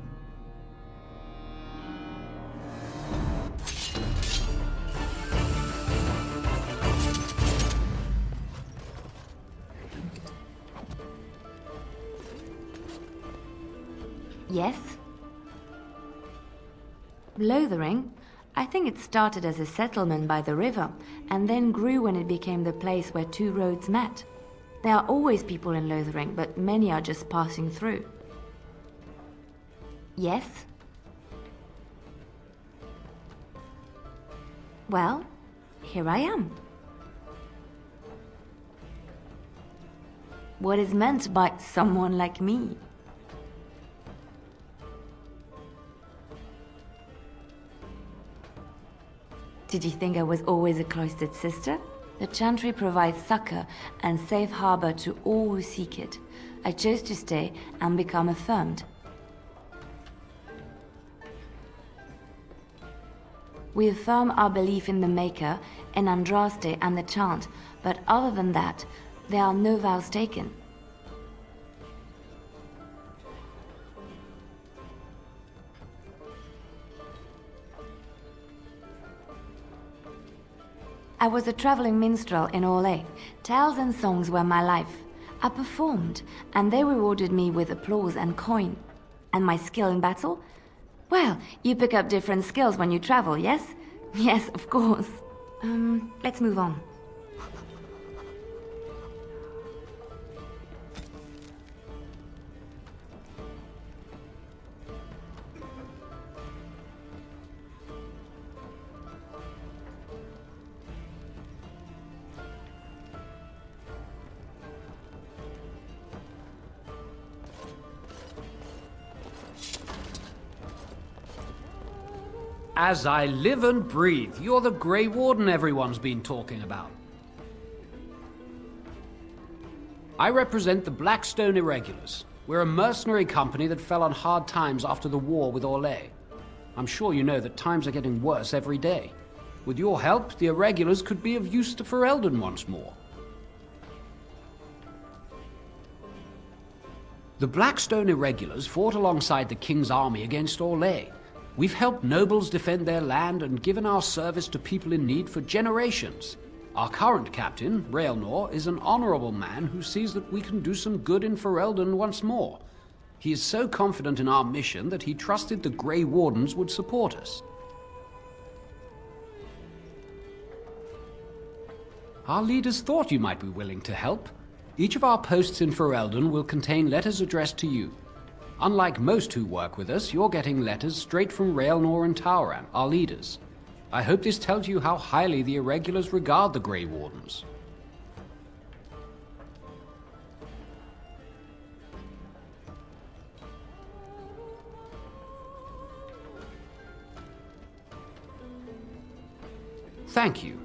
Yes? Lothering? I think it started as a settlement by the river, and then grew when it became the place where two roads met. There are always people in Lothering, but many are just passing through. Yes? Well, here I am. What is meant by someone like me? Did you think I was always a cloistered sister? The Chantry provides succor and safe harbor to all who seek it. I chose to stay and become affirmed. We affirm our belief in the Maker, in Andraste and the Chant, but other than that, there are no vows taken. I was a traveling minstrel in Orlais. Tales and songs were my life. I performed, and they rewarded me with applause and coin. And my skill in battle? Well, you pick up different skills when you travel, yes? Yes, of course. Let's move on.
As I live and breathe, you're the Grey Warden everyone's been talking about. I represent the Blackstone Irregulars. We're a mercenary company that fell on hard times after the war with Orlais. I'm sure you know that times are getting worse every day. With your help, the Irregulars could be of use to Ferelden once more. The Blackstone Irregulars fought alongside the King's army against Orlais. We've helped nobles defend their land and given our service to people in need for generations. Our current captain, Raelnor, is an honorable man who sees that we can do some good in Ferelden once more. He is so confident in our mission that he trusted the Grey Wardens would support us. Our leaders thought you might be willing to help. Each of our posts in Ferelden will contain letters addressed to you. Unlike most who work with us, you're getting letters straight from Raelnor and Tauran, our leaders. I hope this tells you how highly the Irregulars regard the Grey Wardens. Thank you.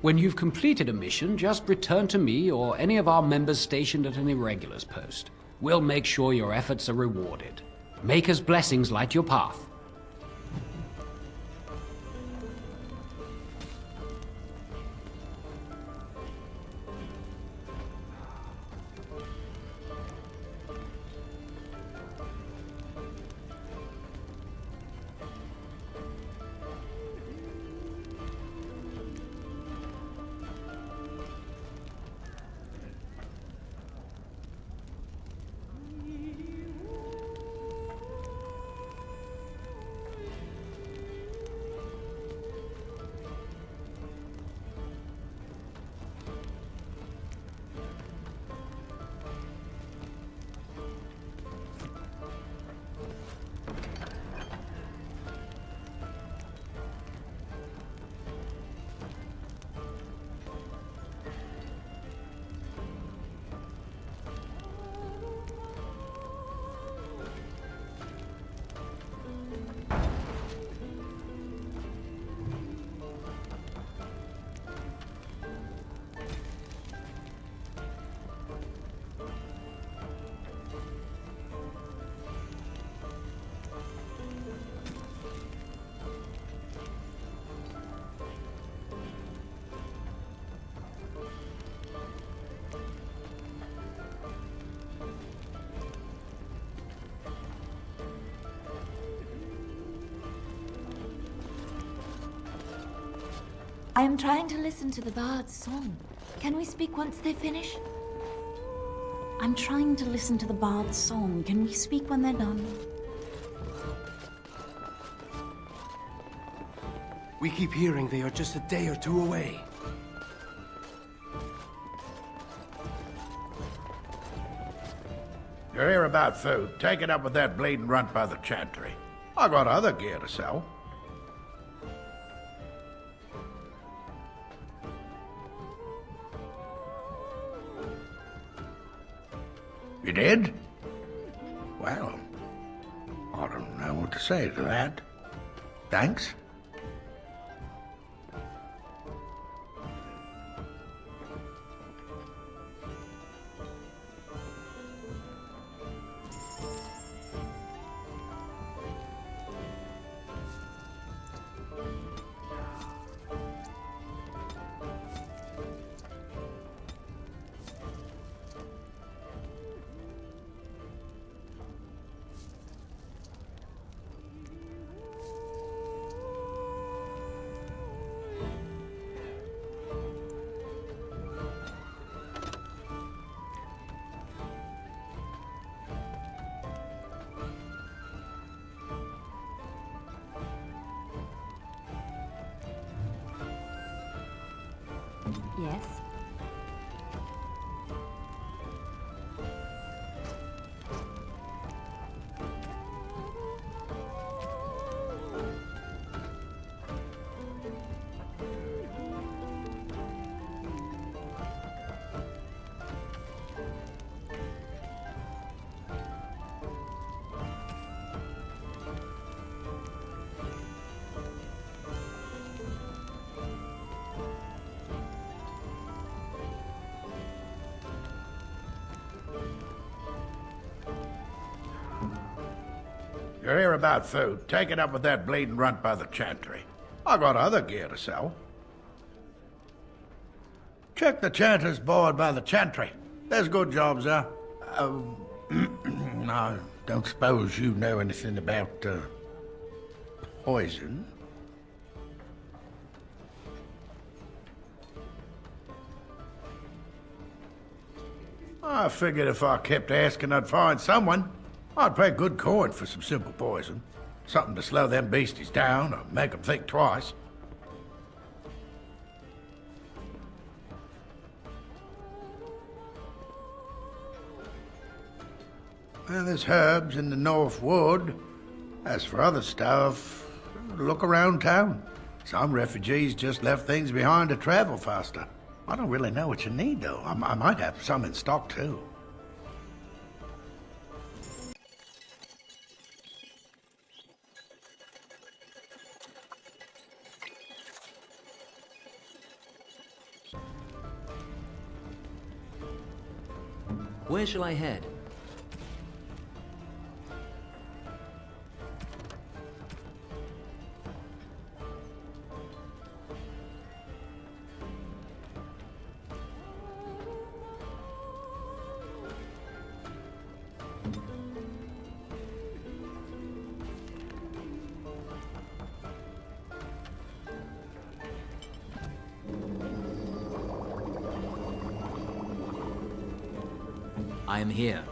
When you've completed a mission, just return to me or any of our members stationed at an Irregulars post. We'll make sure your efforts are rewarded. Maker's blessings light your path.
I am trying to listen to the bard's song. Can we speak once they finish? I'm trying to listen to the bard's song. Can we speak when they're done?
We keep hearing they are just a day or two away.
You're here about food. Take it up with that bleeding runt by the chantry. I got other gear to sell. You did? Well, I don't know what to say to that. Thanks.
Yes.
You're here about food. Take it up with that bleeding runt by the chantry. I got other gear to sell. Check the chanter's board by the chantry. There's good jobs there. I don't suppose you know anything about, poison? I figured if I kept asking, I'd find someone. I'd pay good coin for some simple poison. Something to slow them beasties down or make them think twice. Well, there's herbs in the North Wood. As for other stuff, look around town. Some refugees just left things behind to travel faster. I don't really know what you need, though. I might have some in stock, too.
Where shall I head? I am here.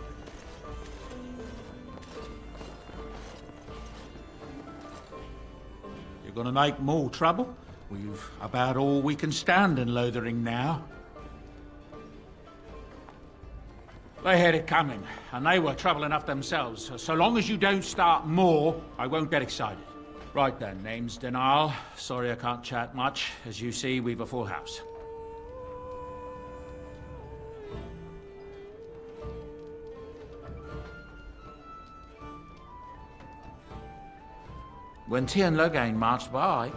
You're gonna make more trouble? We've about all we can stand in Lothering now. They had it coming, and they were trouble enough themselves. So long as you don't start more, I won't get excited. Right then, name's Denal. Sorry I can't chat much. As you see, we've a full house. When Tian Logain marched by,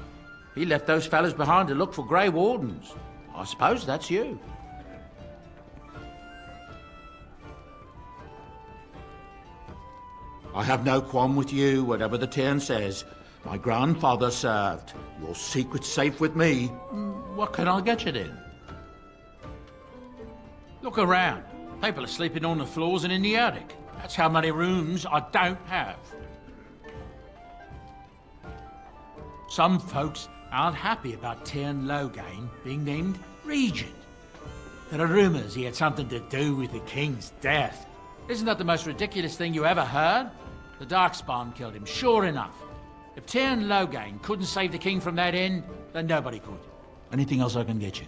he left those fellas behind to look for Grey Wardens. I suppose that's you. I have no qualm with you, whatever the Tian says. My grandfather served. Your secret's safe with me. What can I get you then? Look around. People are sleeping on the floors and in the attic. That's how many rooms I don't have. Some folks aren't happy about Tyrn Logain being named regent. There are rumors he had something to do with the king's death. Isn't that the most ridiculous thing you ever heard? The Darkspawn killed him, sure enough. If Tyrn Logain couldn't save the king from that inn, then nobody could. Anything else I can get you?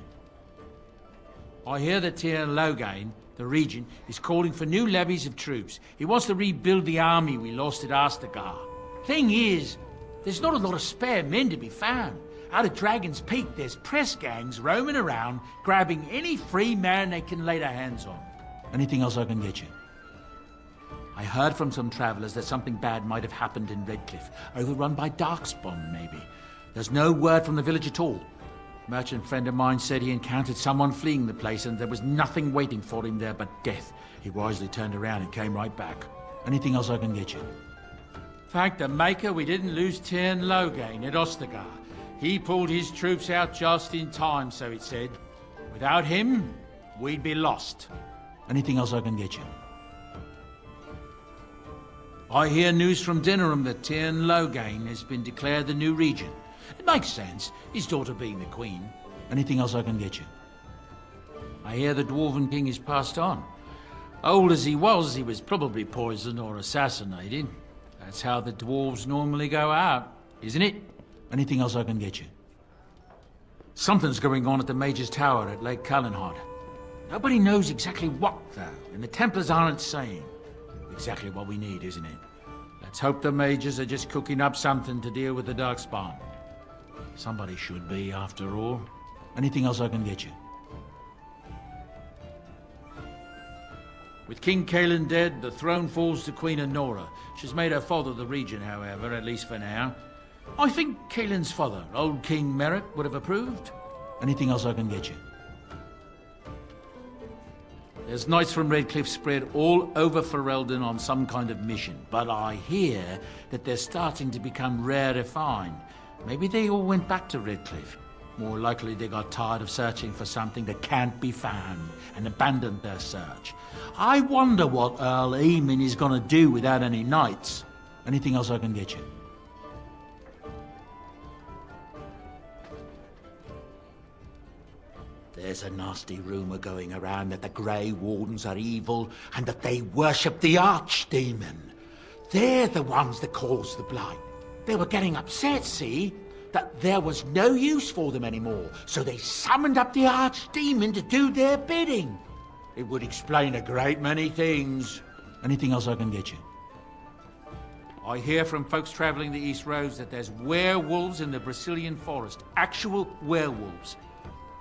I hear that Tyrn Logain, the regent, is calling for new levies of troops. He wants to rebuild the army we lost at Ostagar. Thing is, there's not a lot of spare men to be found. Out at Dragon's Peak, there's press gangs roaming around, grabbing any free man they can lay their hands on. Anything else I can get you? I heard from some travelers that something bad might have happened in Redcliffe, overrun by Darkspawn, maybe. There's no word from the village at all. A merchant friend of mine said he encountered someone fleeing the place and there was nothing waiting for him there but death. He wisely turned around and came right back. Anything else I can get you? Thank the Maker we didn't lose Tyrn Logain at Ostagar. He pulled his troops out just in time, so it said. Without him, we'd be lost. Anything else I can get you? I hear news from Dinnerham that Tyrn Logain has been declared the new regent. It makes sense, his daughter being the queen. Anything else I can get you? I hear the Dwarven king is passed on. Old as he was probably poisoned or assassinated. That's how the dwarves normally go out, isn't it? Anything else I can get you? Something's going on at the Mage's Tower at Lake Calenhod. Nobody knows exactly what, though, and the Templars aren't saying. Exactly what we need, isn't it? Let's hope the mages are just cooking up something to deal with the Darkspawn. Somebody should be, after all. Anything else I can get you? With King Cailan dead, the throne falls to Queen Anora. She's made her father the regent, however, at least for now. I think Cailan's father, old King Merrick, would have approved. Anything else I can get you? There's knights from Redcliffe spread all over Ferelden on some kind of mission, but I hear that they're starting to become rare to find. Maybe they all went back to Redcliffe. More likely they got tired of searching for something that can't be found and abandoned their search. I wonder what Earl Eamon is going to do without any knights. Anything else I can get you? There's a nasty rumour going around that the Grey Wardens are evil and that they worship the Archdemon. They're the ones that caused the blight. They were getting upset, see? That there was no use for them anymore, so they summoned up the Archdemon to do their bidding. It would explain a great many things. Anything else I can get you? I hear from folks travelling the East Roads that there's werewolves in the Brazilian forest. Actual werewolves.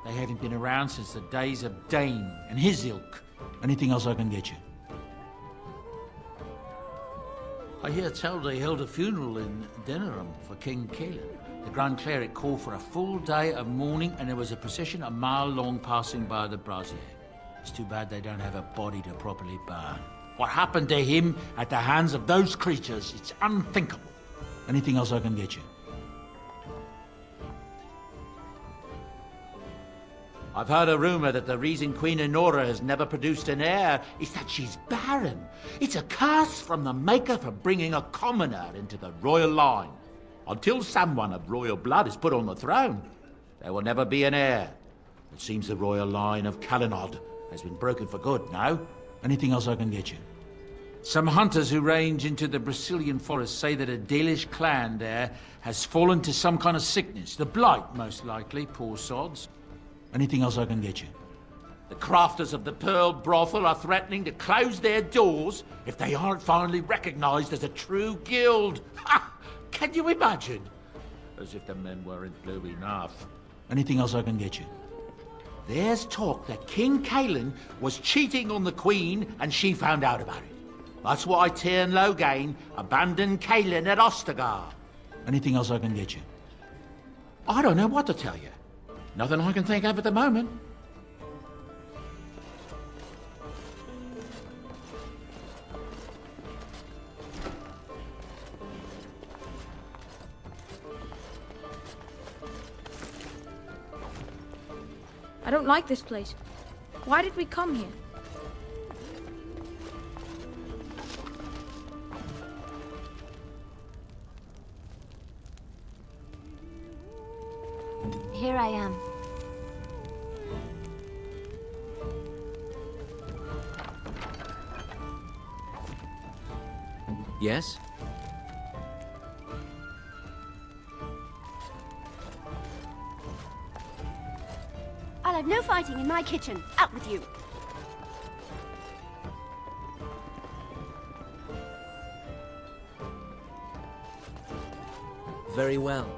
They haven't been around since the days of Dane and his ilk. Anything else I can get you? I hear tell they held a funeral in Dinnerham for King Cailan. The Grand Cleric called for a full day of mourning and there was a procession a mile long passing by the brazier. It's too bad they don't have a body to properly burn. What happened to him at the hands of those creatures, it's unthinkable. Anything else I can get you? I've heard a rumour that the reason Queen Anora has never produced an heir is that she's barren. It's a curse from the Maker for bringing a commoner into the royal line. Until someone of royal blood is put on the throne, there will never be an heir. It seems the royal line of Calenhod has been broken for good now. Anything else I can get you? Some hunters who range into the Brazilian forest say that a Dalish clan there has fallen to some kind of sickness. The blight, most likely, poor sods. Anything else I can get you? The crafters of the Pearl Brothel are threatening to close their doors if they aren't finally recognised as a true guild. Ha! Can you imagine? As if the men weren't blue enough. Anything else I can get you? There's talk that King Cailan was cheating on the Queen and she found out about it. That's why Tyrn Logain abandoned Cailan at Ostagar. Anything else I can get you? I don't know what to tell you. Nothing I can think of at the moment.
I don't like this place. Why did we come here?
Here I am.
Yes?
I'll have no fighting in my kitchen. Out with you.
Very well.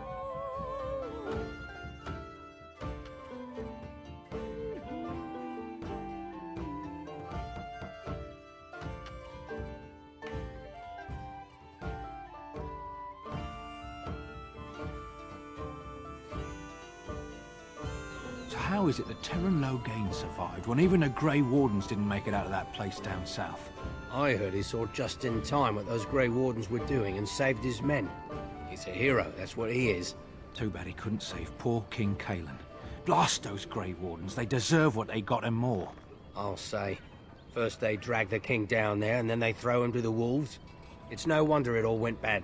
So how is it that Terran Logain survived when even the Grey Wardens didn't make it out of that place down south?
I heard he saw just in time what those Grey Wardens were doing and saved his men. He's a hero, that's what he is.
Too bad he couldn't save poor King Kalen. Blast those Grey Wardens, they deserve what they got and more.
I'll say. First they drag the king down there, and then they throw him to the wolves. It's no wonder it all went bad.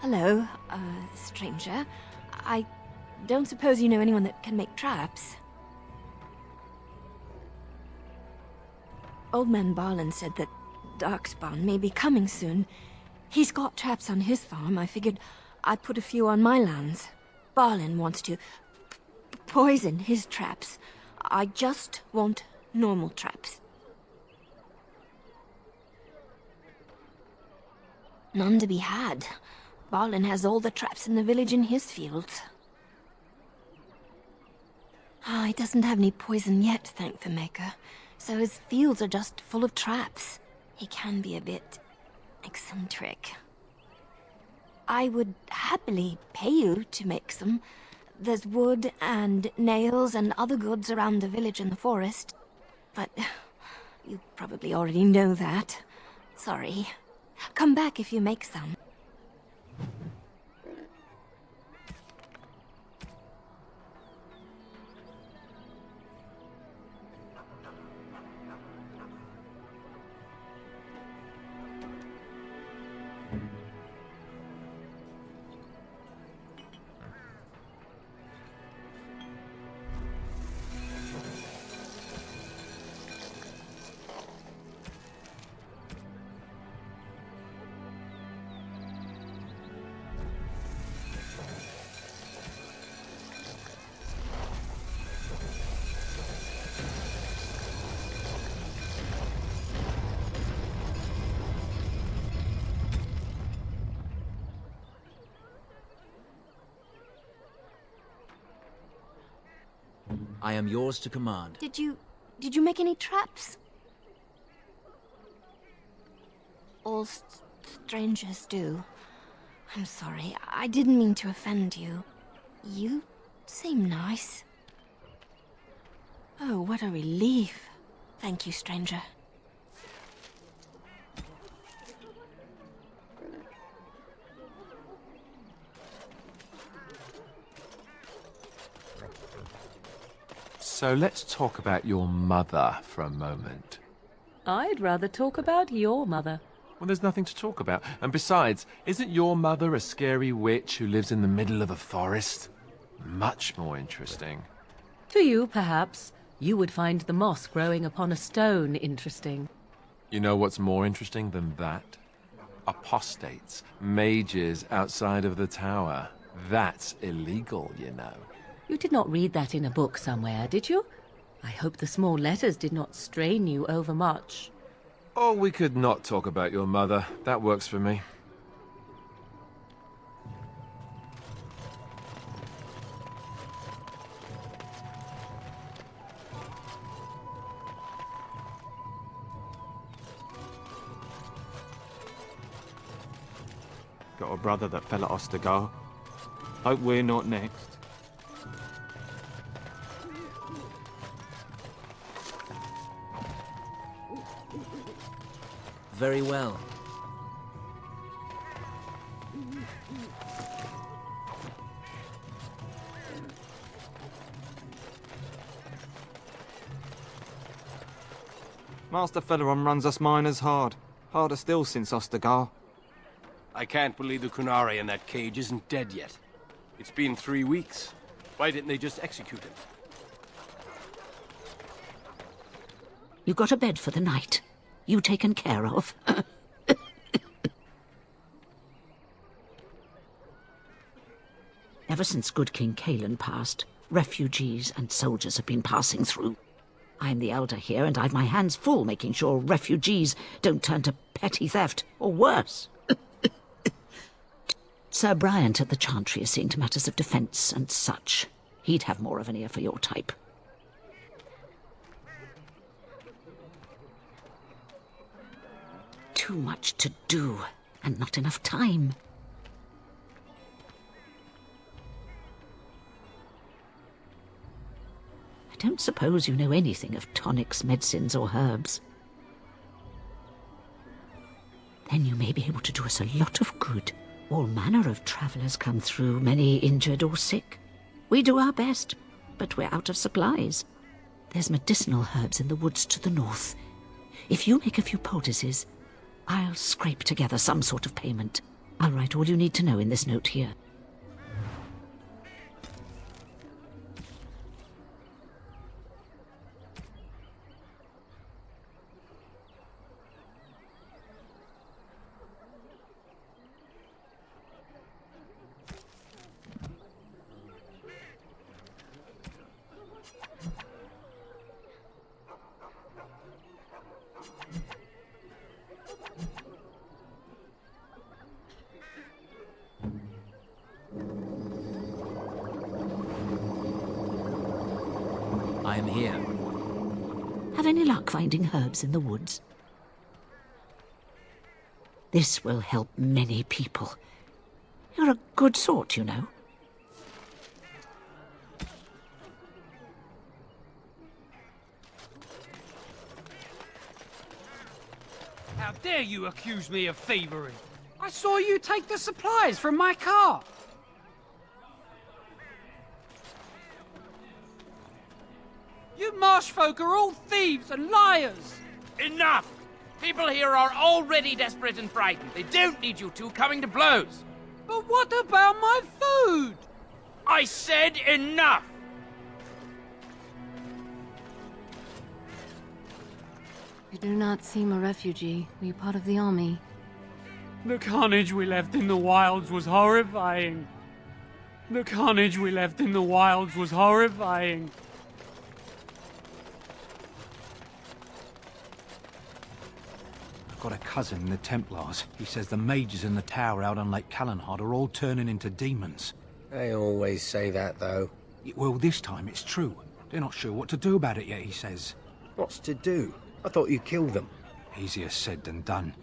Hello, stranger. I don't suppose you know anyone that can make traps? Old man Barlin said that Darkspawn may be coming soon. He's got traps on his farm. I figured I'd put a few on my lands. Barlin wants to poison his traps. I just want normal traps. None to be had. Barlin has all the traps in the village in his fields. He doesn't have any poison yet, thank the Maker. So his fields are just full of traps. He can be a bit eccentric. I would happily pay you to make some. There's wood and nails and other goods around the village and the forest. But you probably already know that. Sorry. Come back if you make some.
I am yours to command.
Did you make any traps? All strangers do. I'm sorry. I didn't mean to offend you. You seem nice. Oh, what a relief. Thank you, stranger.
So let's talk about your mother for a moment.
I'd rather talk about your mother.
Well, there's nothing to talk about. And besides, isn't your mother a scary witch who lives in the middle of a forest? Much more interesting.
To you, perhaps. You would find the moss growing upon a stone interesting.
You know what's more interesting than that? Apostates, mages outside of the tower. That's illegal, you know.
You did not read that in a book somewhere, did you? I hope the small letters did not strain you overmuch.
Oh, we could not talk about your mother. That works for me.
Got a brother that fell at Ostagar. Hope we're not next.
Very well.
Master Feleron runs us miners hard. Harder still since Ostagar.
I can't believe the Kunari in that cage isn't dead yet. It's been 3 weeks. Why didn't they just execute him?
You got a bed for the night. You taken care of. Ever since good King Cailan passed, refugees and soldiers have been passing through. I'm the elder here, and I've my hands full making sure refugees don't turn to petty theft, or worse. Sir Bryant at the Chantry is seeing to matters of defence and such. He'd have more of an ear for your type. Too much to do, and not enough time. I don't suppose you know anything of tonics, medicines, or herbs. Then you may be able to do us a lot of good. All manner of travellers come through, many injured or sick. We do our best, but we're out of supplies. There's medicinal herbs in the woods to the north. If you make a few poultices, I'll scrape together some sort of payment. I'll write all you need to know in this note here.
I am here.
Have any luck finding herbs in the woods? This will help many people. You're a good sort, you know.
How dare you accuse me of thievery? I saw you take the supplies from my car. You marsh folk are all thieves and liars.
Enough! People here are already desperate and frightened. They don't need you two coming to blows.
But what about my food?
I said enough!
You do not seem a refugee. Were you part of the army?
The carnage we left in the wilds was horrifying. The carnage we left in the wilds was horrifying.
I've got a cousin in the Templars. He says the mages in the tower out on Lake Calenhard are all turning into demons.
They always say that, though.
Well, this time it's true. They're not sure what to do about it yet, he says.
What's to do? I thought you killed them.
Easier said than done.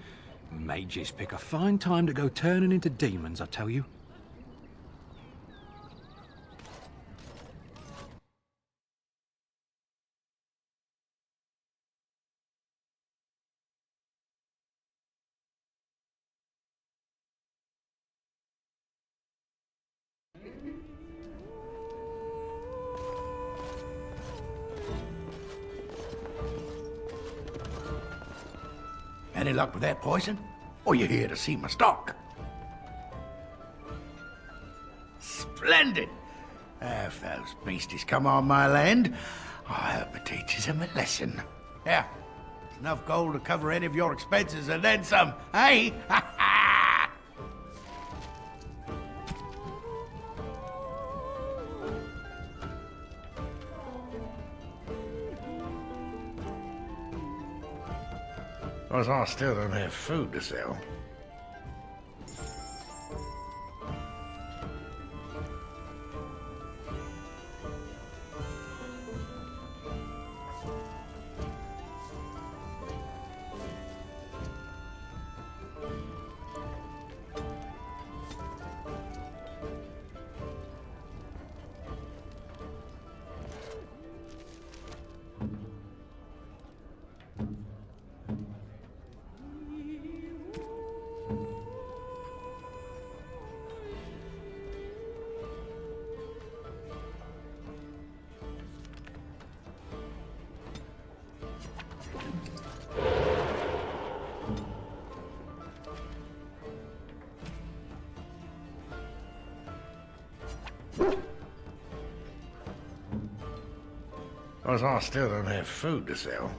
Mages pick a fine time to go turning into demons, I tell you.
Any luck with that poison? Or you here to see my stock? Splendid! If those beasties come on my land, I hope it teaches them a lesson. Yeah, enough gold to cover any of your expenses and then some, eh? Because I still don't have food to sell. Because I still don't have food to sell.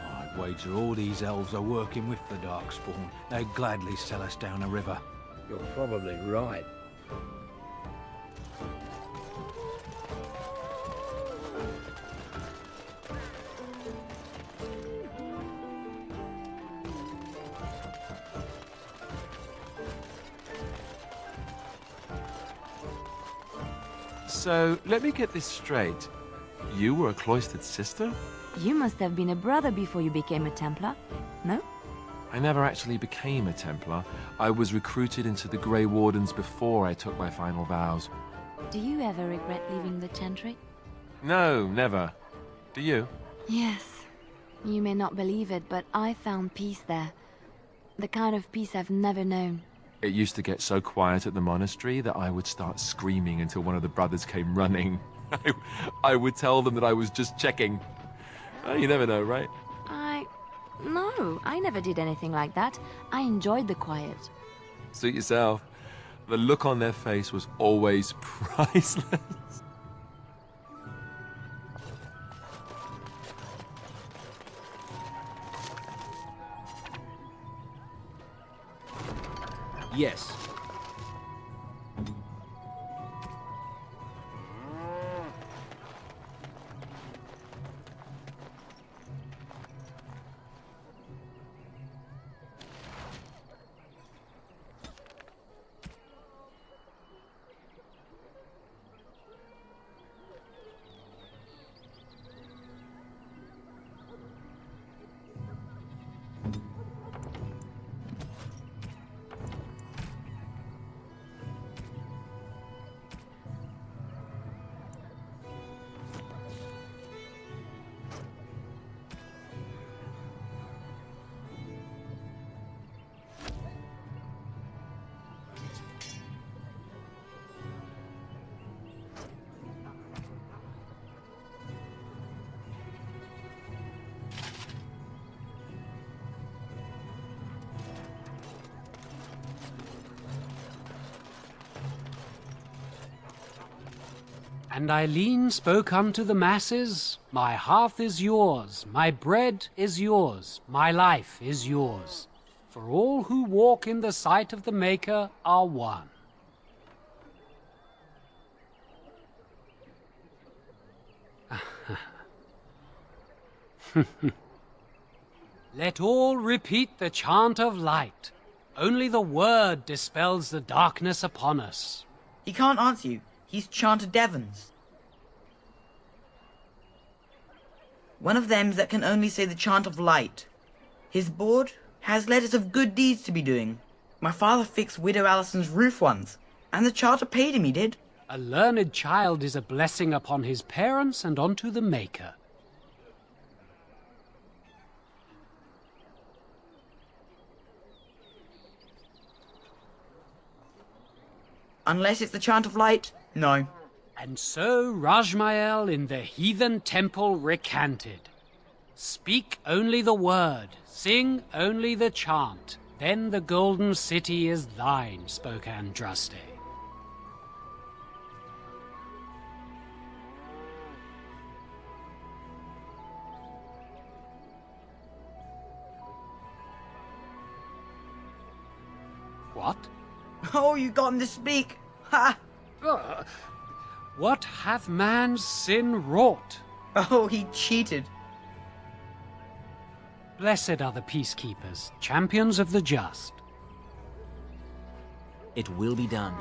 I'd wager all these elves are working with the Darkspawn. They'd gladly sell us down a river.
You're probably right.
So, let me get this straight. You were a cloistered sister?
You must have been a brother before you became a Templar, no?
I never actually became a Templar. I was recruited into the Grey Wardens before I took my final vows.
Do you ever regret leaving the Chantry?
No, never. Do you?
Yes. You may not believe it, but I found peace there. The kind of peace I've never known.
It used to get so quiet at the monastery that I would start screaming until one of the brothers came running. I would tell them that I was just checking. Oh, you never know, right?
No, I never did anything like that. I enjoyed the quiet.
Suit yourself. The look on their face was always priceless.
Yes.
And Eileen spoke unto the masses, My hearth is yours, my bread is yours, my life is yours. For all who walk in the sight of the Maker are one. Let all repeat the chant of light. Only the word dispels the darkness upon us.
He can't answer you. He's chanted Devons. One of them's that can only say the chant of light. His board has letters of good deeds to be doing. My father fixed Widow Allison's roof once, and the charter paid him, he did.
A learned child is a blessing upon his parents and unto the Maker.
Unless it's the chant of light, no.
And so Rajmael in the heathen temple recanted. Speak only the word, sing only the chant, then the golden city is thine, spoke Andraste. What?
Oh, you got him to speak! Ha!
What hath man's sin wrought?
Oh, he cheated.
Blessed are the peacekeepers, champions of the just.
It will be done.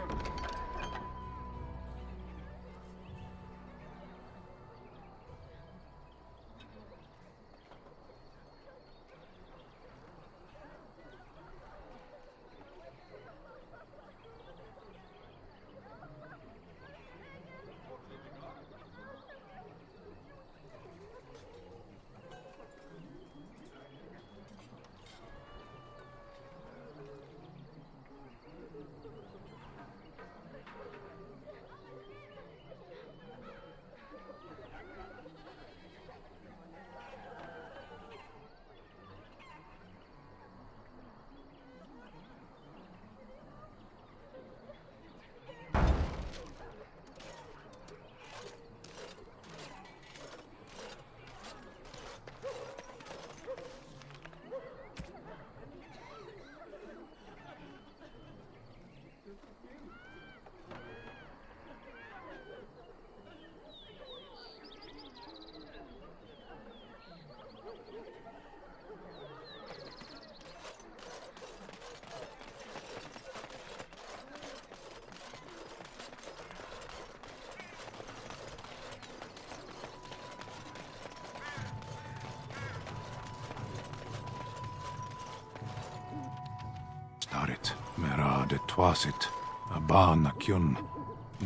Starit, mera de twasit, abana kyun,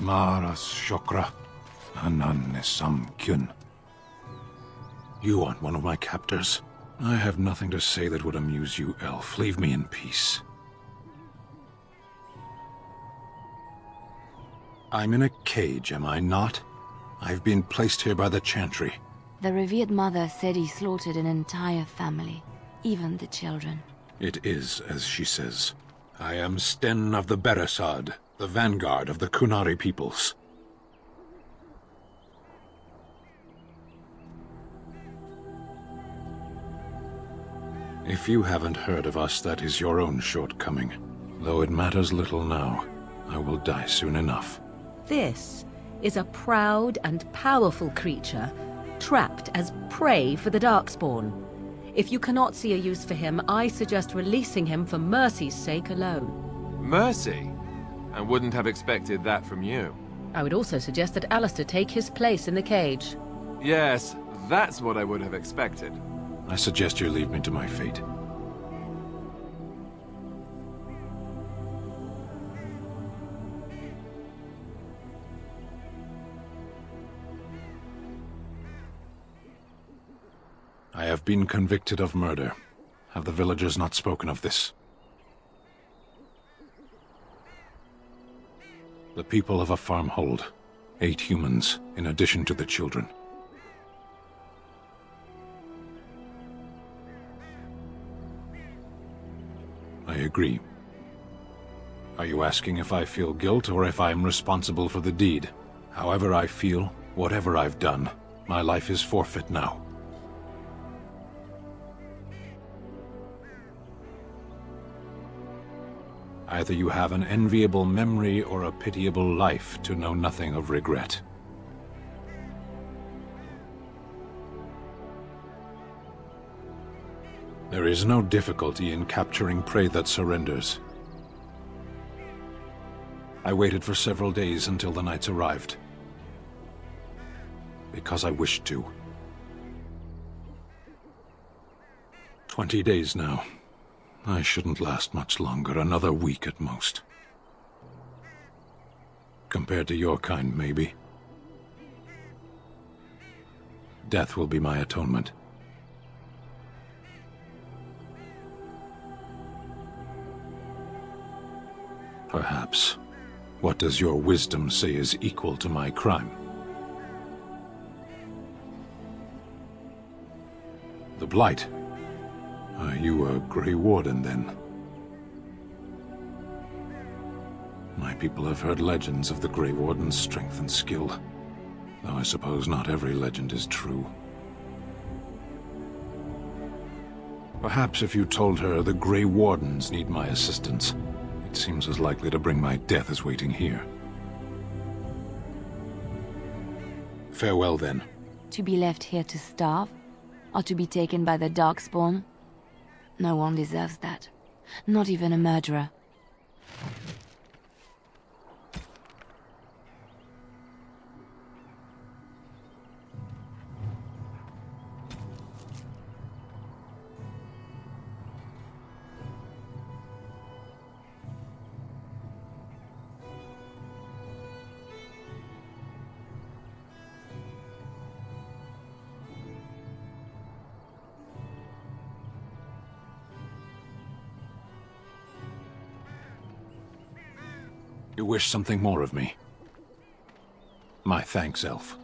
maras shokra, anan sam kyun. You aren't one of my captors. I have nothing to say that would amuse you, elf. Leave me in peace. I'm in a cage, am I not? I've been placed here by the Chantry.
The revered mother said he slaughtered an entire family, even the children.
It is as she says. I am Sten of the Beresad, the vanguard of the Kunari peoples. If you haven't heard of us, that is your own shortcoming. Though it matters little now, I will die soon enough.
This is a proud and powerful creature, trapped as prey for the Darkspawn. If you cannot see a use for him, I suggest releasing him for mercy's sake alone.
Mercy? I wouldn't have expected that from you.
I would also suggest that Alistair take his place in the cage.
Yes, that's what I would have expected.
I suggest you leave me to my fate. I have been convicted of murder. Have the villagers not spoken of this? The people of a farmhold. 8 humans, in addition to the children. I agree. Are you asking if I feel guilt or if I am responsible for the deed? However I feel, whatever I've done, my life is forfeit now. Either you have an enviable memory or a pitiable life to know nothing of regret. There is no difficulty in capturing prey that surrenders. I waited for several days until the knights arrived. Because I wished to. 20 days now. I shouldn't last much longer, another week at most. Compared to your kind, maybe. Death will be my atonement. Perhaps. What does your wisdom say is equal to my crime? The Blight. Are you a Grey Warden, then? My people have heard legends of the Grey Warden's strength and skill, though I suppose not every legend is true. Perhaps if you told her the Grey Wardens need my assistance, it seems as likely to bring my death as waiting here. Farewell, then.
To be left here to starve? Or to be taken by the Darkspawn? No one deserves that. Not even a murderer.
You wish something more of me? My thanks, Elf.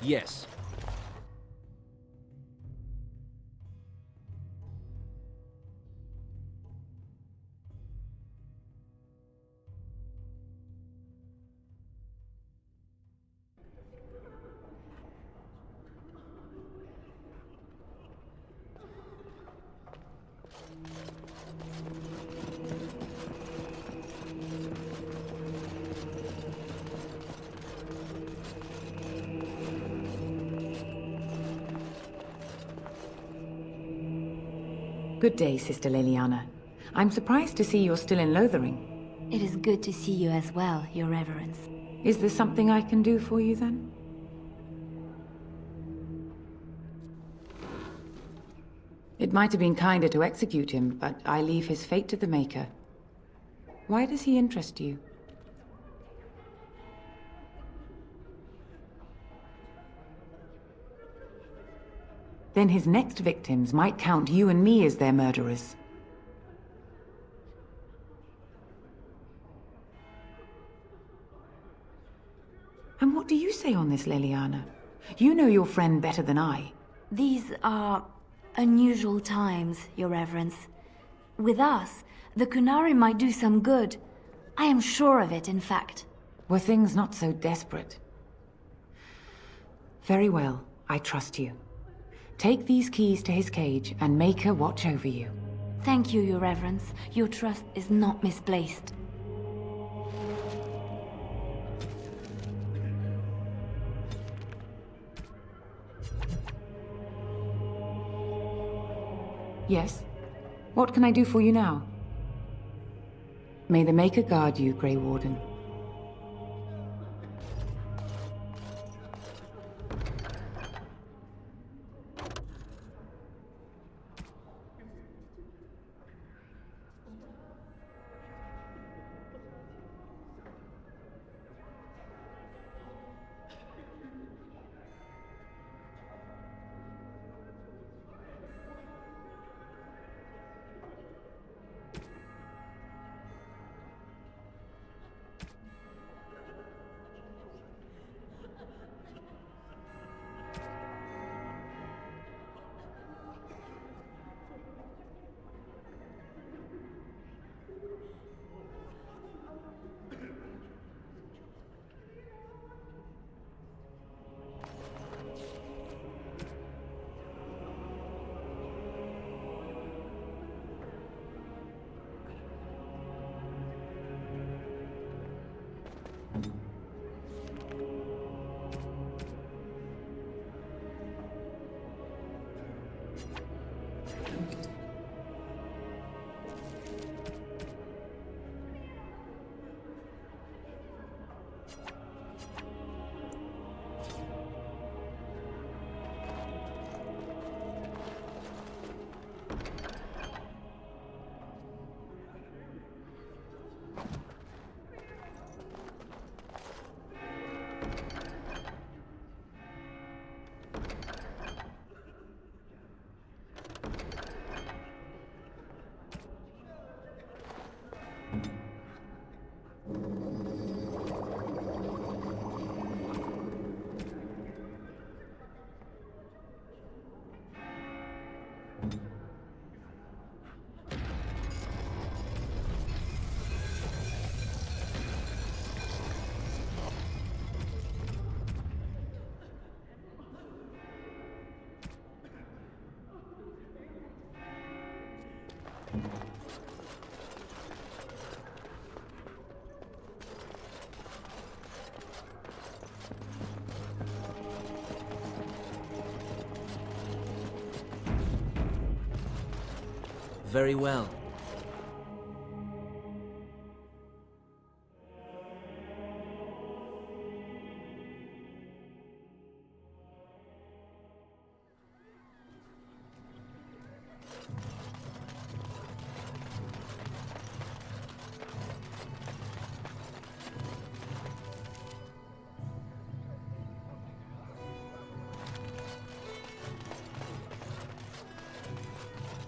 Yes.
Good day, Sister Leliana. I'm surprised to see you're still in Lothering.
It is good to see you as well, Your Reverence.
Is there something I can do for you, then? It might have been kinder to execute him, but I leave his fate to the Maker. Why does he interest you? Then his next victims might count you and me as their murderers. And what do you say on this, Leliana? You know your friend better than I.
These are unusual times, Your Reverence. With us, the Kunari might do some good. I am sure of it, in fact.
Were things not so desperate? Very well, I trust you. Take these keys to his cage and make her watch over you.
Thank you, Your Reverence. Your trust is not misplaced.
Yes? What can I do for you now? May the Maker guard you, Grey Warden.
very well.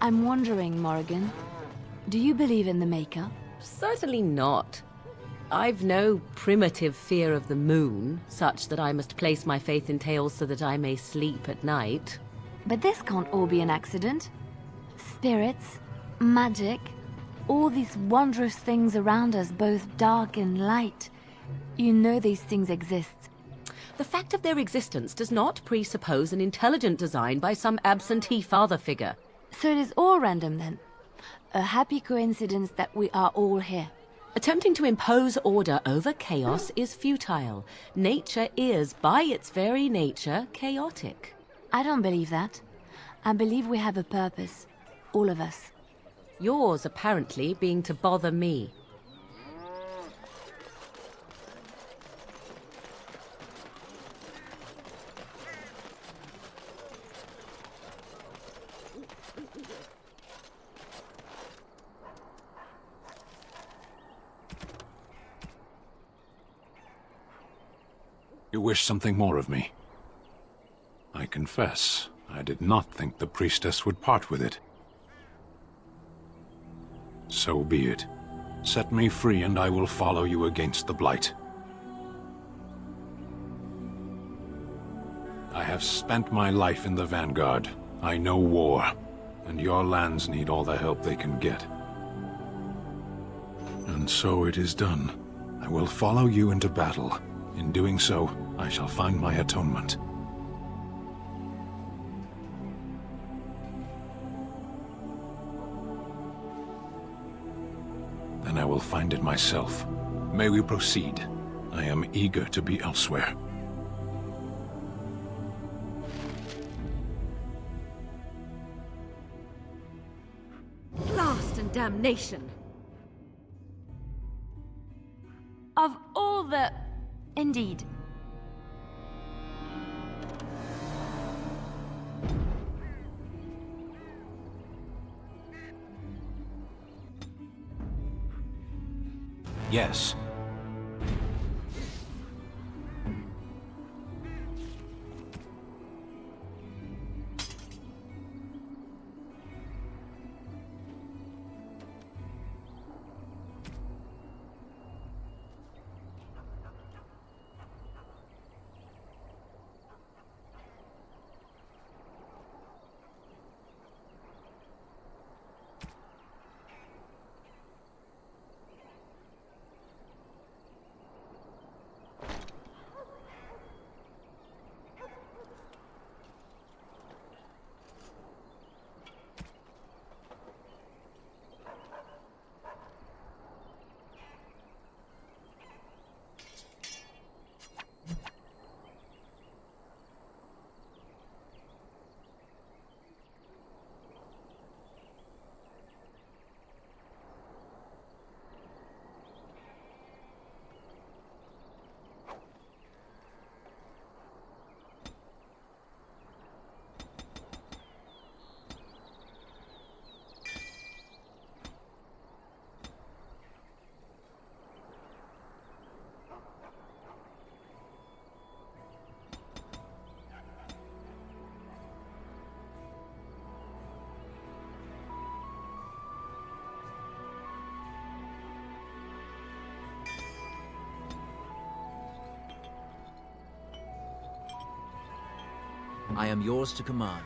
I'm wondering, Morrigan, do you believe in the Maker?
Certainly not. I've no primitive fear of the moon, such that I must place my faith in tales so that I may sleep at night.
But this can't all be an accident. Spirits, magic, all these wondrous things around us, both dark and light. You know these things exist.
The fact of their existence does not presuppose an intelligent design by some absentee father figure.
So it is all random then? A happy coincidence that we are all here.
Attempting to impose order over chaos is futile. Nature is, by its very nature, chaotic.
I don't believe that. I believe we have a purpose. All of us.
Yours, apparently, being to bother me.
You wish something more of me? I confess, I did not think the priestess would part with it. So be it. Set me free and I will follow you against the Blight. I have spent my life in the Vanguard. I know war, and your lands need all the help they can get. And so it is done. I will follow you into battle. In doing so, I shall find my atonement. Then I will find it myself. May we proceed? I am eager to be elsewhere.
Blast and damnation!
Of all the... Indeed.
Yes.
I am yours to command.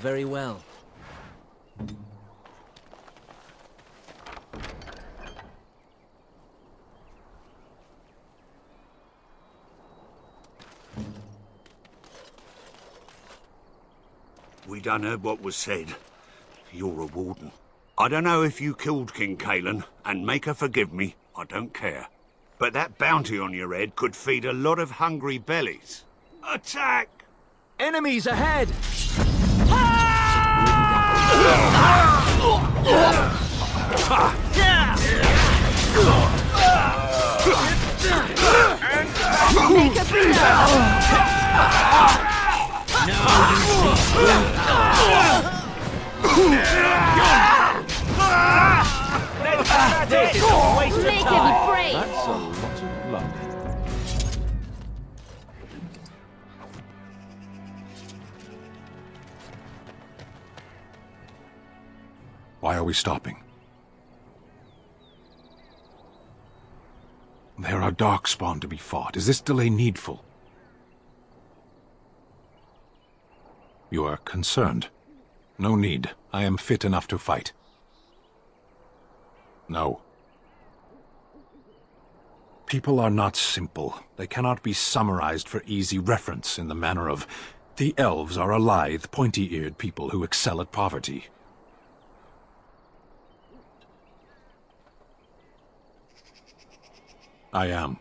Very well.
We done heard what was said. You're a warden. I don't know if you killed King Kalen, and make her forgive me, I don't care. But that bounty on your head could feed a lot of hungry bellies. Attack!
Enemies ahead!
Make a breather! Make him brave!
That's a lot of blood.
Why are we stopping? There are darkspawn to be fought. Is this delay needful? You are concerned. No need. I am fit enough to fight. No. People are not simple. They cannot be summarized for easy reference in the manner of, the elves are a lithe, pointy-eared people who excel at poverty. I am.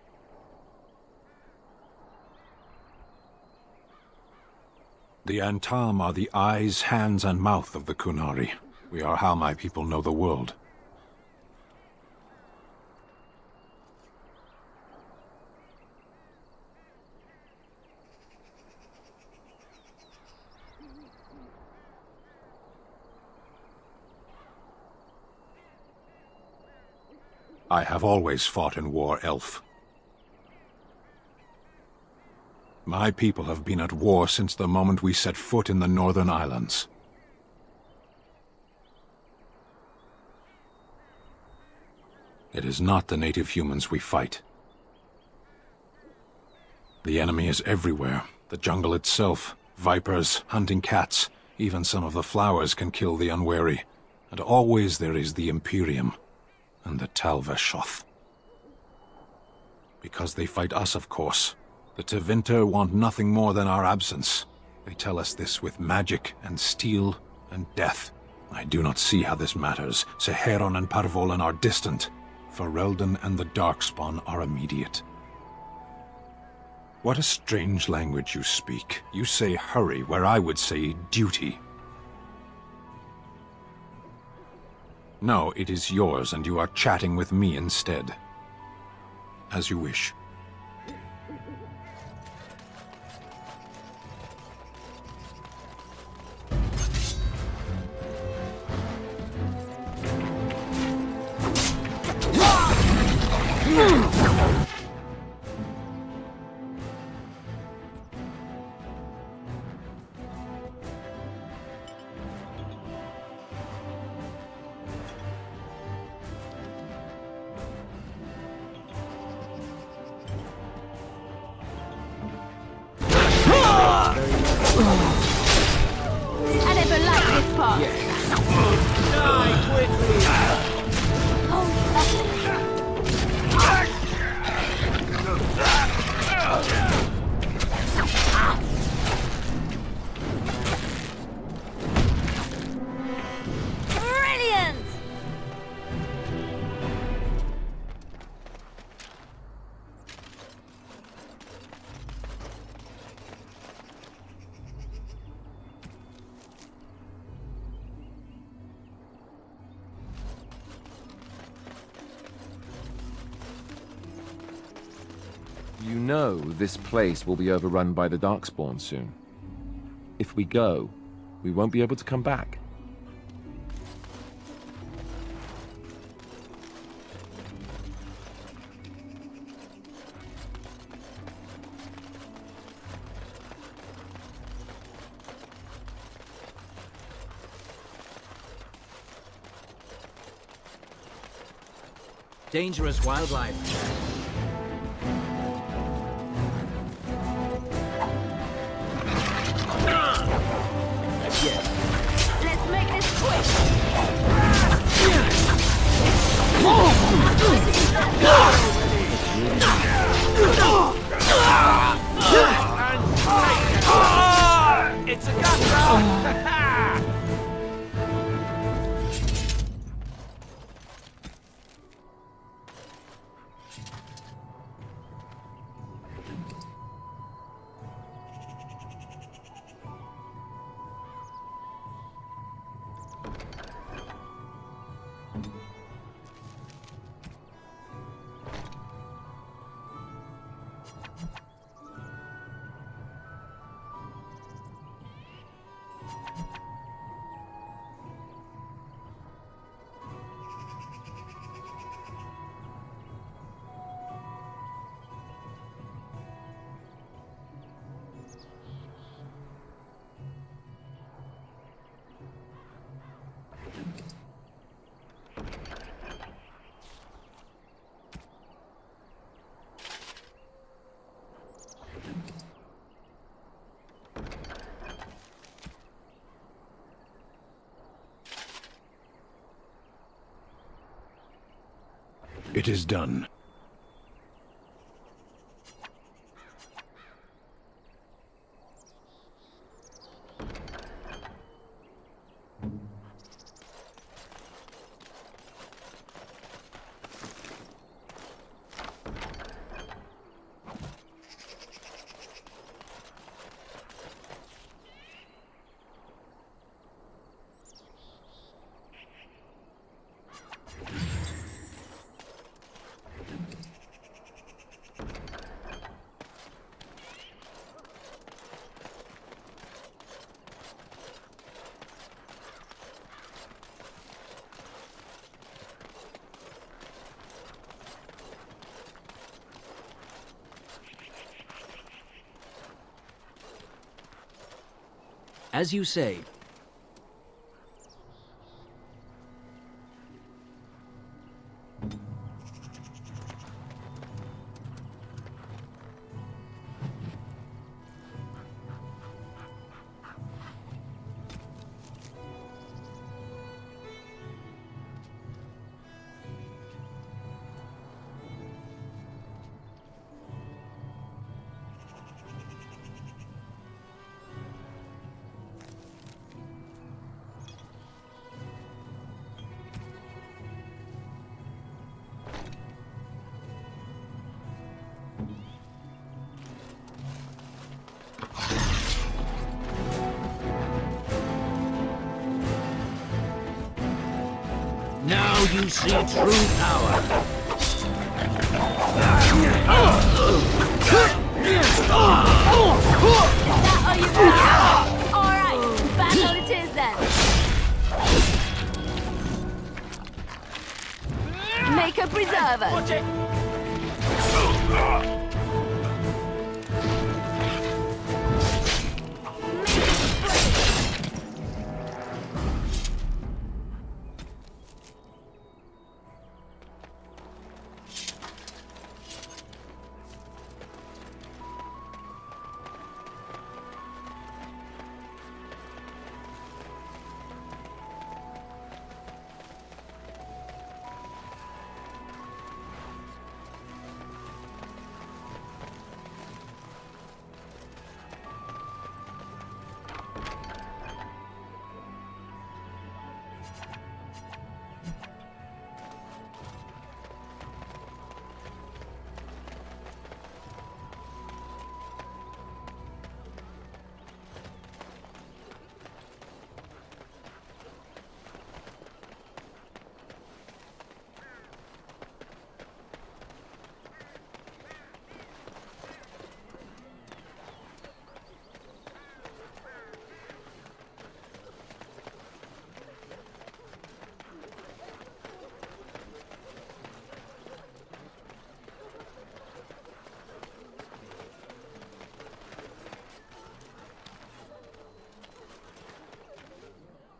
The Antam are the eyes, hands, and mouth of the Kunari. We are how my people know the world. I have always fought in war, Elf. My people have been at war since the moment we set foot in the Northern Islands. It is not the native humans we fight. The enemy is everywhere. The jungle itself, vipers, hunting cats, even some of the flowers can kill the unwary. And always there is the Imperium and the Talvashoth. Because they fight us, of course. The Tevinter want nothing more than our absence. They tell us this with magic and steel and death. I do not see how this matters. Seheron and Parvolan are distant. Ferelden and the Darkspawn are immediate. What a strange language you speak. You say hurry, where I would say duty. No, it is yours, and you are chatting with me instead. As you wish.
I never liked this part. Die quickly. Brilliant!
You know this place will be overrun by the Darkspawn soon. If we go, we won't be able to come back.
Dangerous wildlife.
It is done.
As you say. Now you see true power.
Alright, battle it is then. Make a preserver.
Watch it!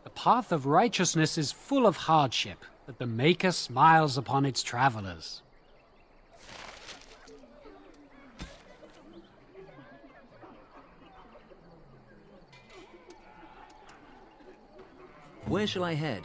The path of righteousness is full of hardship, but the Maker smiles upon its travelers.
Where shall I head?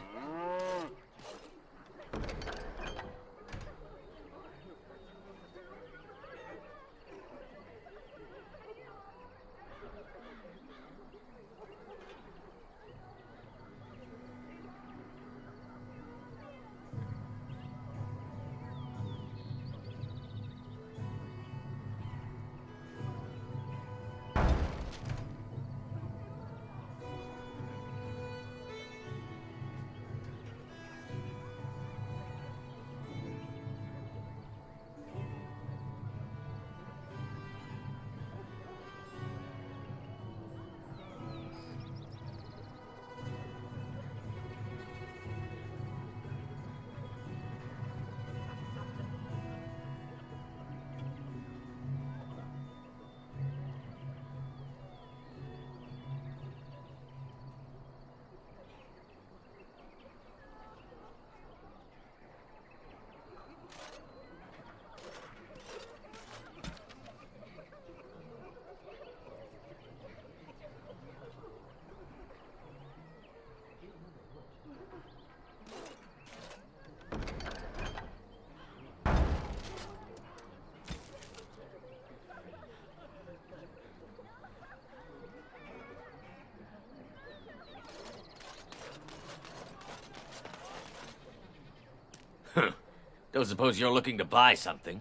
Don't suppose you're looking to buy something?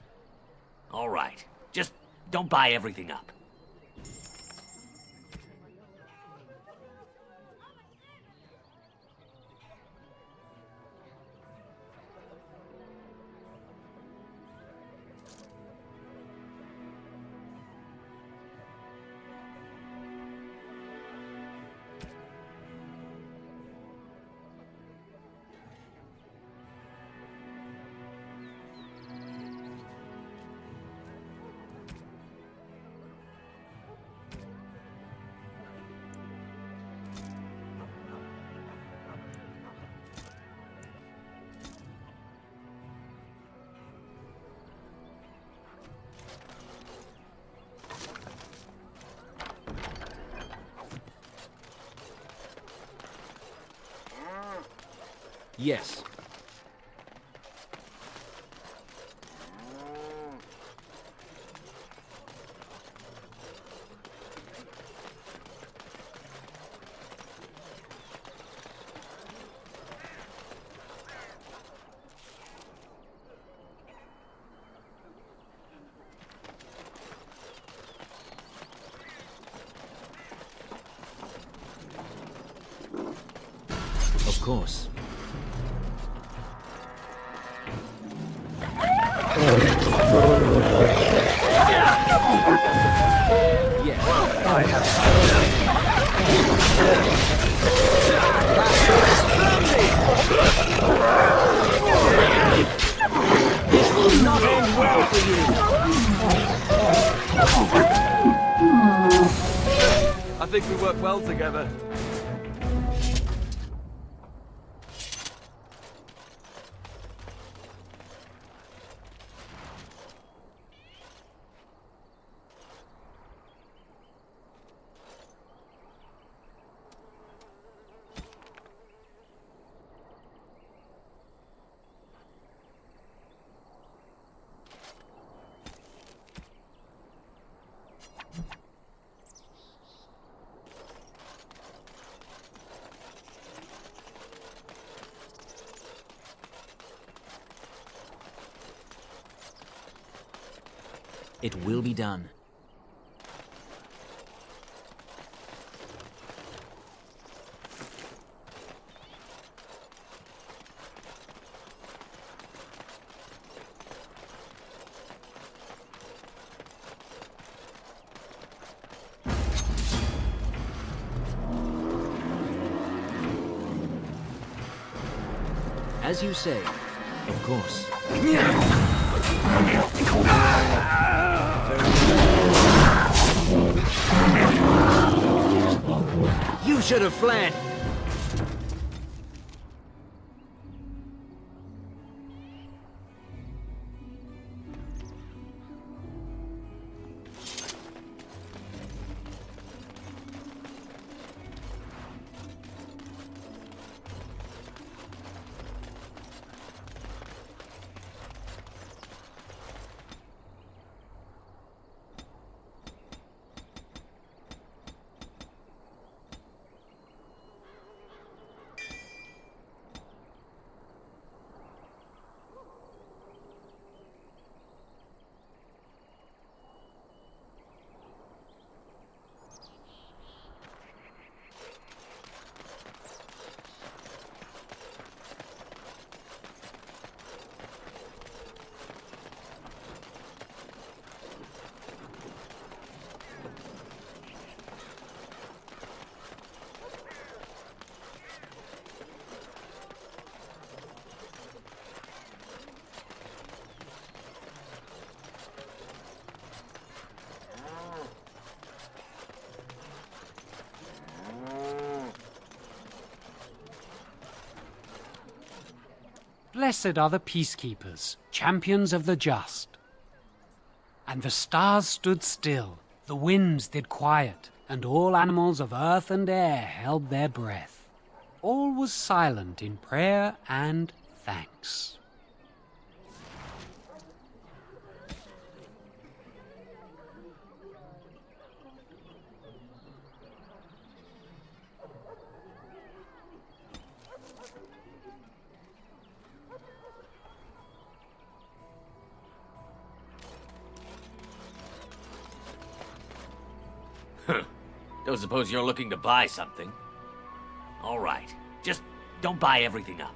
All right. Just don't buy everything up.
Yes. Of course. Yes, I have. This will not end well for you.
I think we work well together.
It will be done. As you say, of course. You should have fled!
Blessed are the peacekeepers, champions of the just. And the stars stood still, the winds did quiet, and all animals of earth and air held their breath. All was silent in prayer and thanks.
Don't suppose you're looking to buy something? All right. Just don't buy everything up.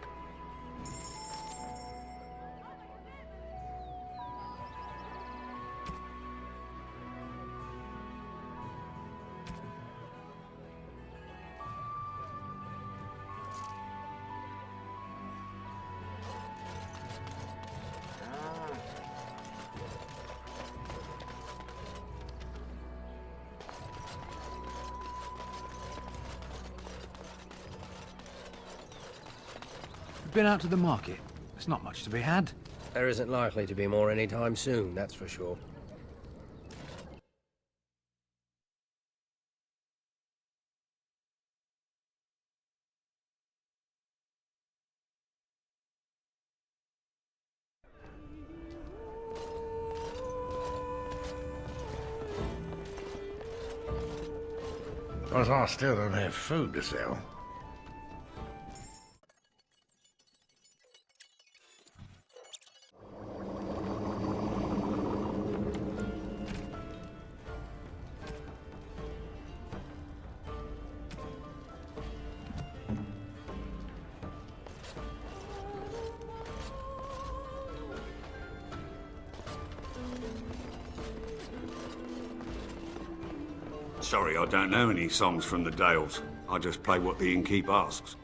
Been out to the market. There's not much to be had.
There isn't likely to be more anytime soon, that's for sure.
Because I still don't have food to sell.
Sorry, I don't know any songs from the Dales. I just play what the innkeep asks.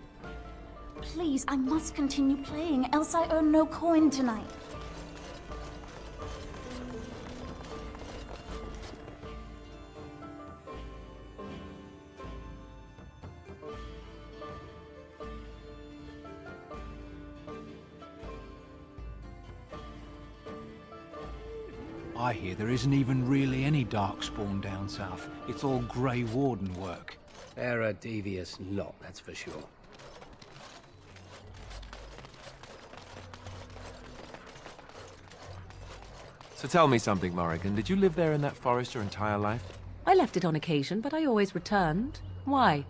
Please, I must continue playing, else I earn no coin tonight.
I hear there isn't even really any Darkspawn down south. It's all Grey Warden work.
They're a devious lot, that's for sure.
So tell me something, Morrigan. Did you live there in that forest your entire life?
I left it on occasion, but I always returned. Why?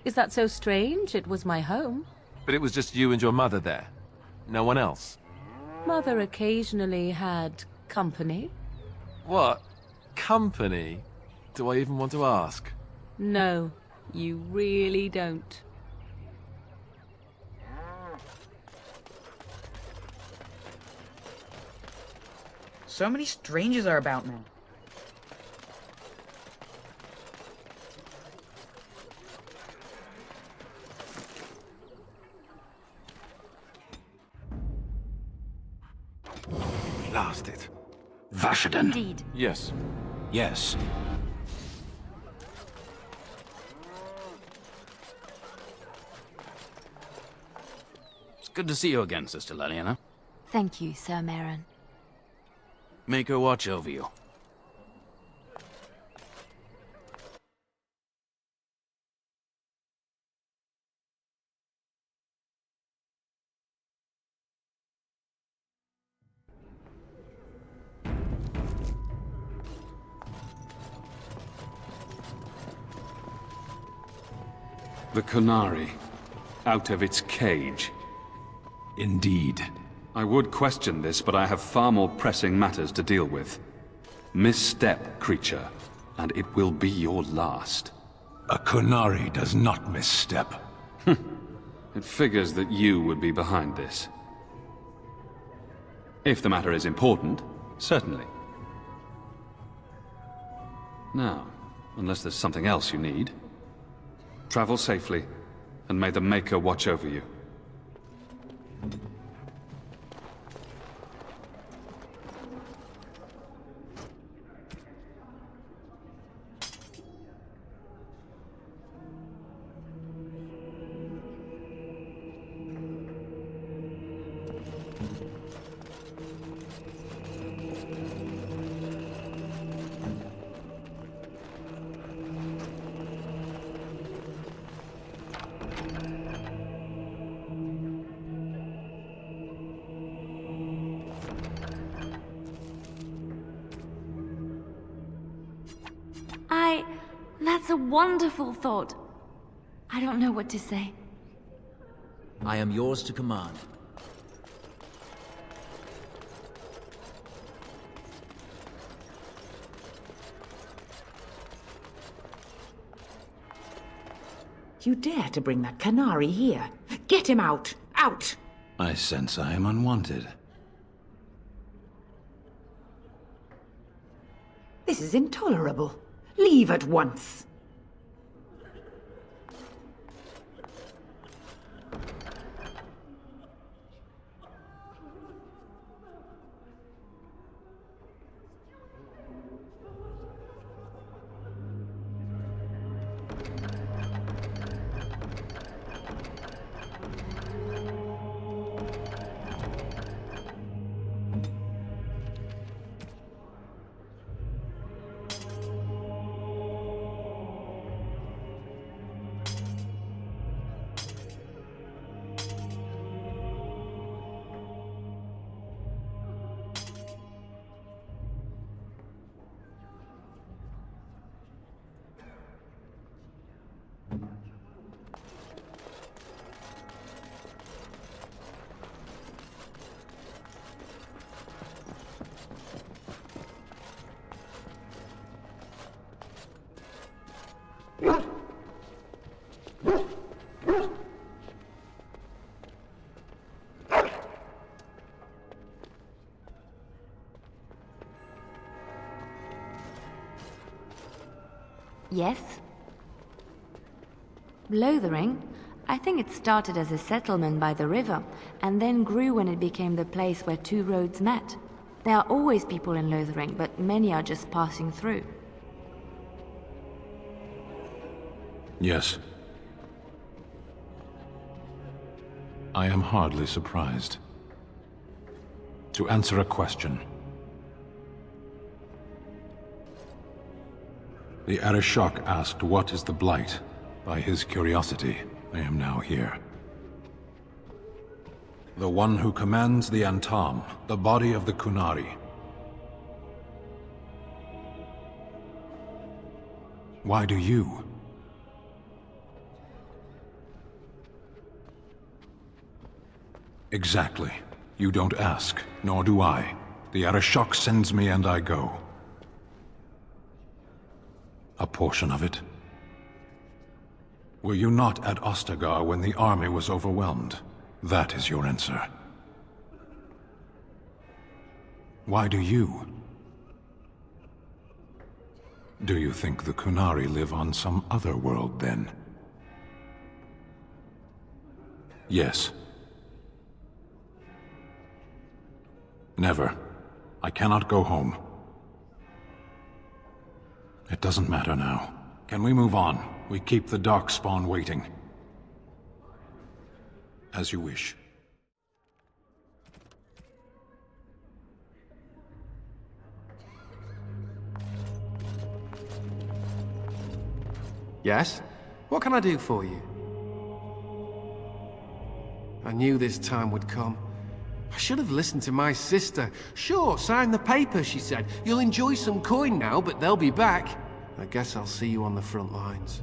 Is that so strange? It was my home.
But it was just you and your mother there. No one else.
Mother occasionally had company.
What? Company? Do I even want to ask?
No, you really don't.
So many strangers are about now.
Blast it. Vashaden.
Indeed.
Yes.
Yes.
It's good to see you again, Sister Leliana.
Thank you, Sir Merrin.
Make her watch over you.
The Kunari, out of its cage.
Indeed.
I would question this, but I have far more pressing matters to deal with. Misstep, creature, and it will be your last.
A Kunari does not misstep.
It figures that you would be behind this. If the matter is important, certainly. Now, unless there's something else you need, travel safely, and may the Maker watch over you.
That's a wonderful thought. I don't know what to say.
I am yours to command.
You dare to bring that canary here? Get him out! Out!
I sense I am unwanted.
This is intolerable. Leave at once.
Yes? Lothering? I think it started as a settlement by the river, and then grew when it became the place where two roads met. There are always people in Lothering, but many are just passing through.
Yes. I am hardly surprised. To answer a question. The Arishok asked what is the Blight. By his curiosity, I am now here. The one who commands the Antam, the body of the Kunari. Why do you? Exactly. You don't ask, nor do I. The Arishok sends me and I go. A portion of it. Were you not at Ostagar when the army was overwhelmed? That is your answer. Why do you? Do you think the Kunari live on some other world, then? Yes. Never. I cannot go home. It doesn't matter now. Can we move on? We keep the Darkspawn waiting. As you wish.
Yes? What can I do for you? I knew this time would come. I should have listened to my sister. Sure, sign the paper, she said. You'll enjoy some coin now, but they'll be back. I guess I'll see you on the front lines.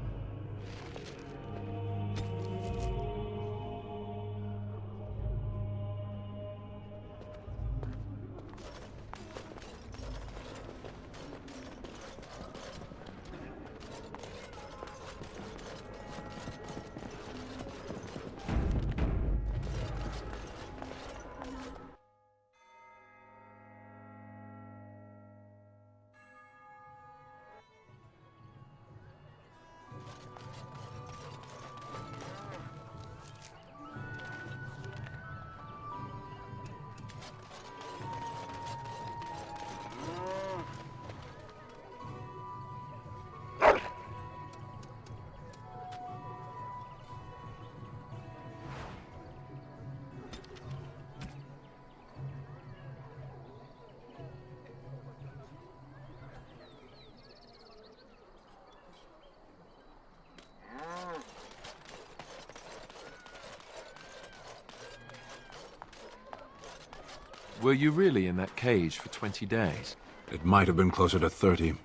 Were you really in that cage for 20 days?
It might have been closer to 30.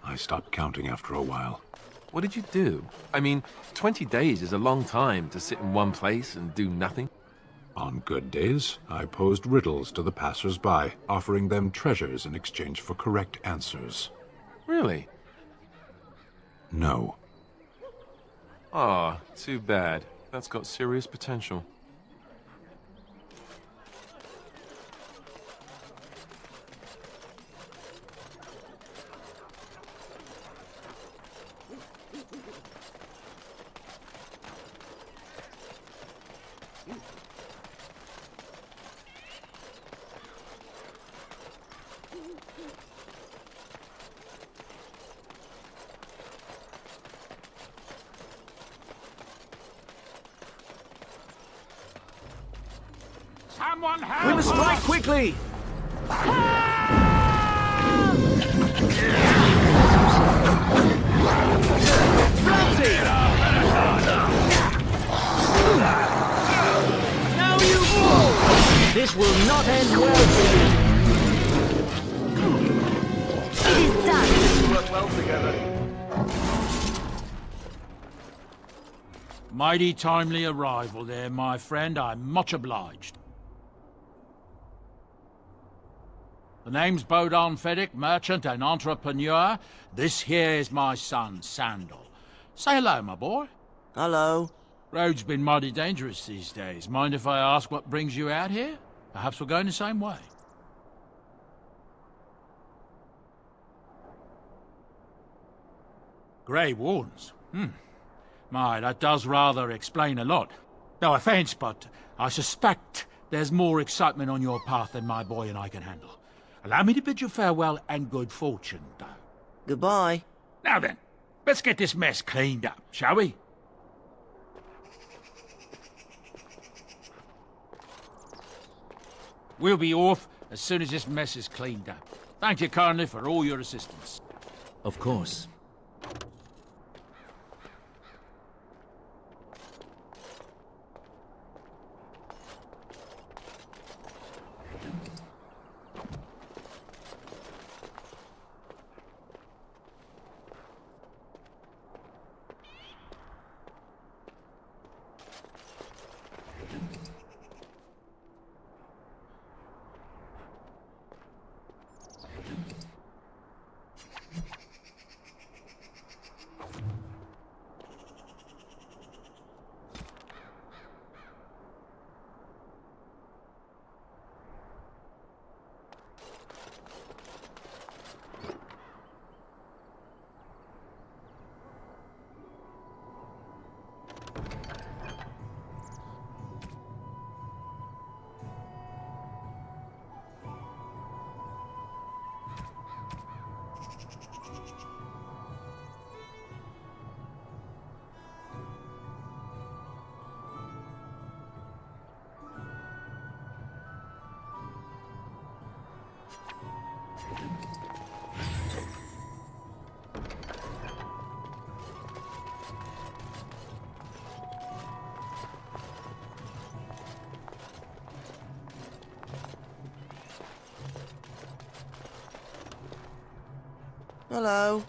I stopped counting after a while.
What did you do? I mean, 20 days is a long time to sit in one place and do nothing.
On good days, I posed riddles to the passers-by, offering them treasures in exchange for correct answers.
Really?
No.
Ah, too bad. That's got serious potential.
Someone help!
We must strike
us!
quickly! Frenzy! Now you fall! This will not end well for you.
It is done.
We work well together.
Mighty timely arrival there, my friend. I'm much obliged. The name's Bodon Feddick, merchant and entrepreneur. This here is my son, Sandal. Say hello, my boy.
Hello.
Road's been mighty dangerous these days. Mind if I ask what brings you out here? Perhaps we're going the same way. Grey Wardens? My, that does rather explain a lot. No offense, but I suspect there's more excitement on your path than my boy and I can handle. Allow me to bid you farewell and good fortune, though.
Goodbye.
Now then, let's get this mess cleaned up, shall we? We'll be off as soon as this mess is cleaned up. Thank you kindly for all your assistance.
Of course.
Hello.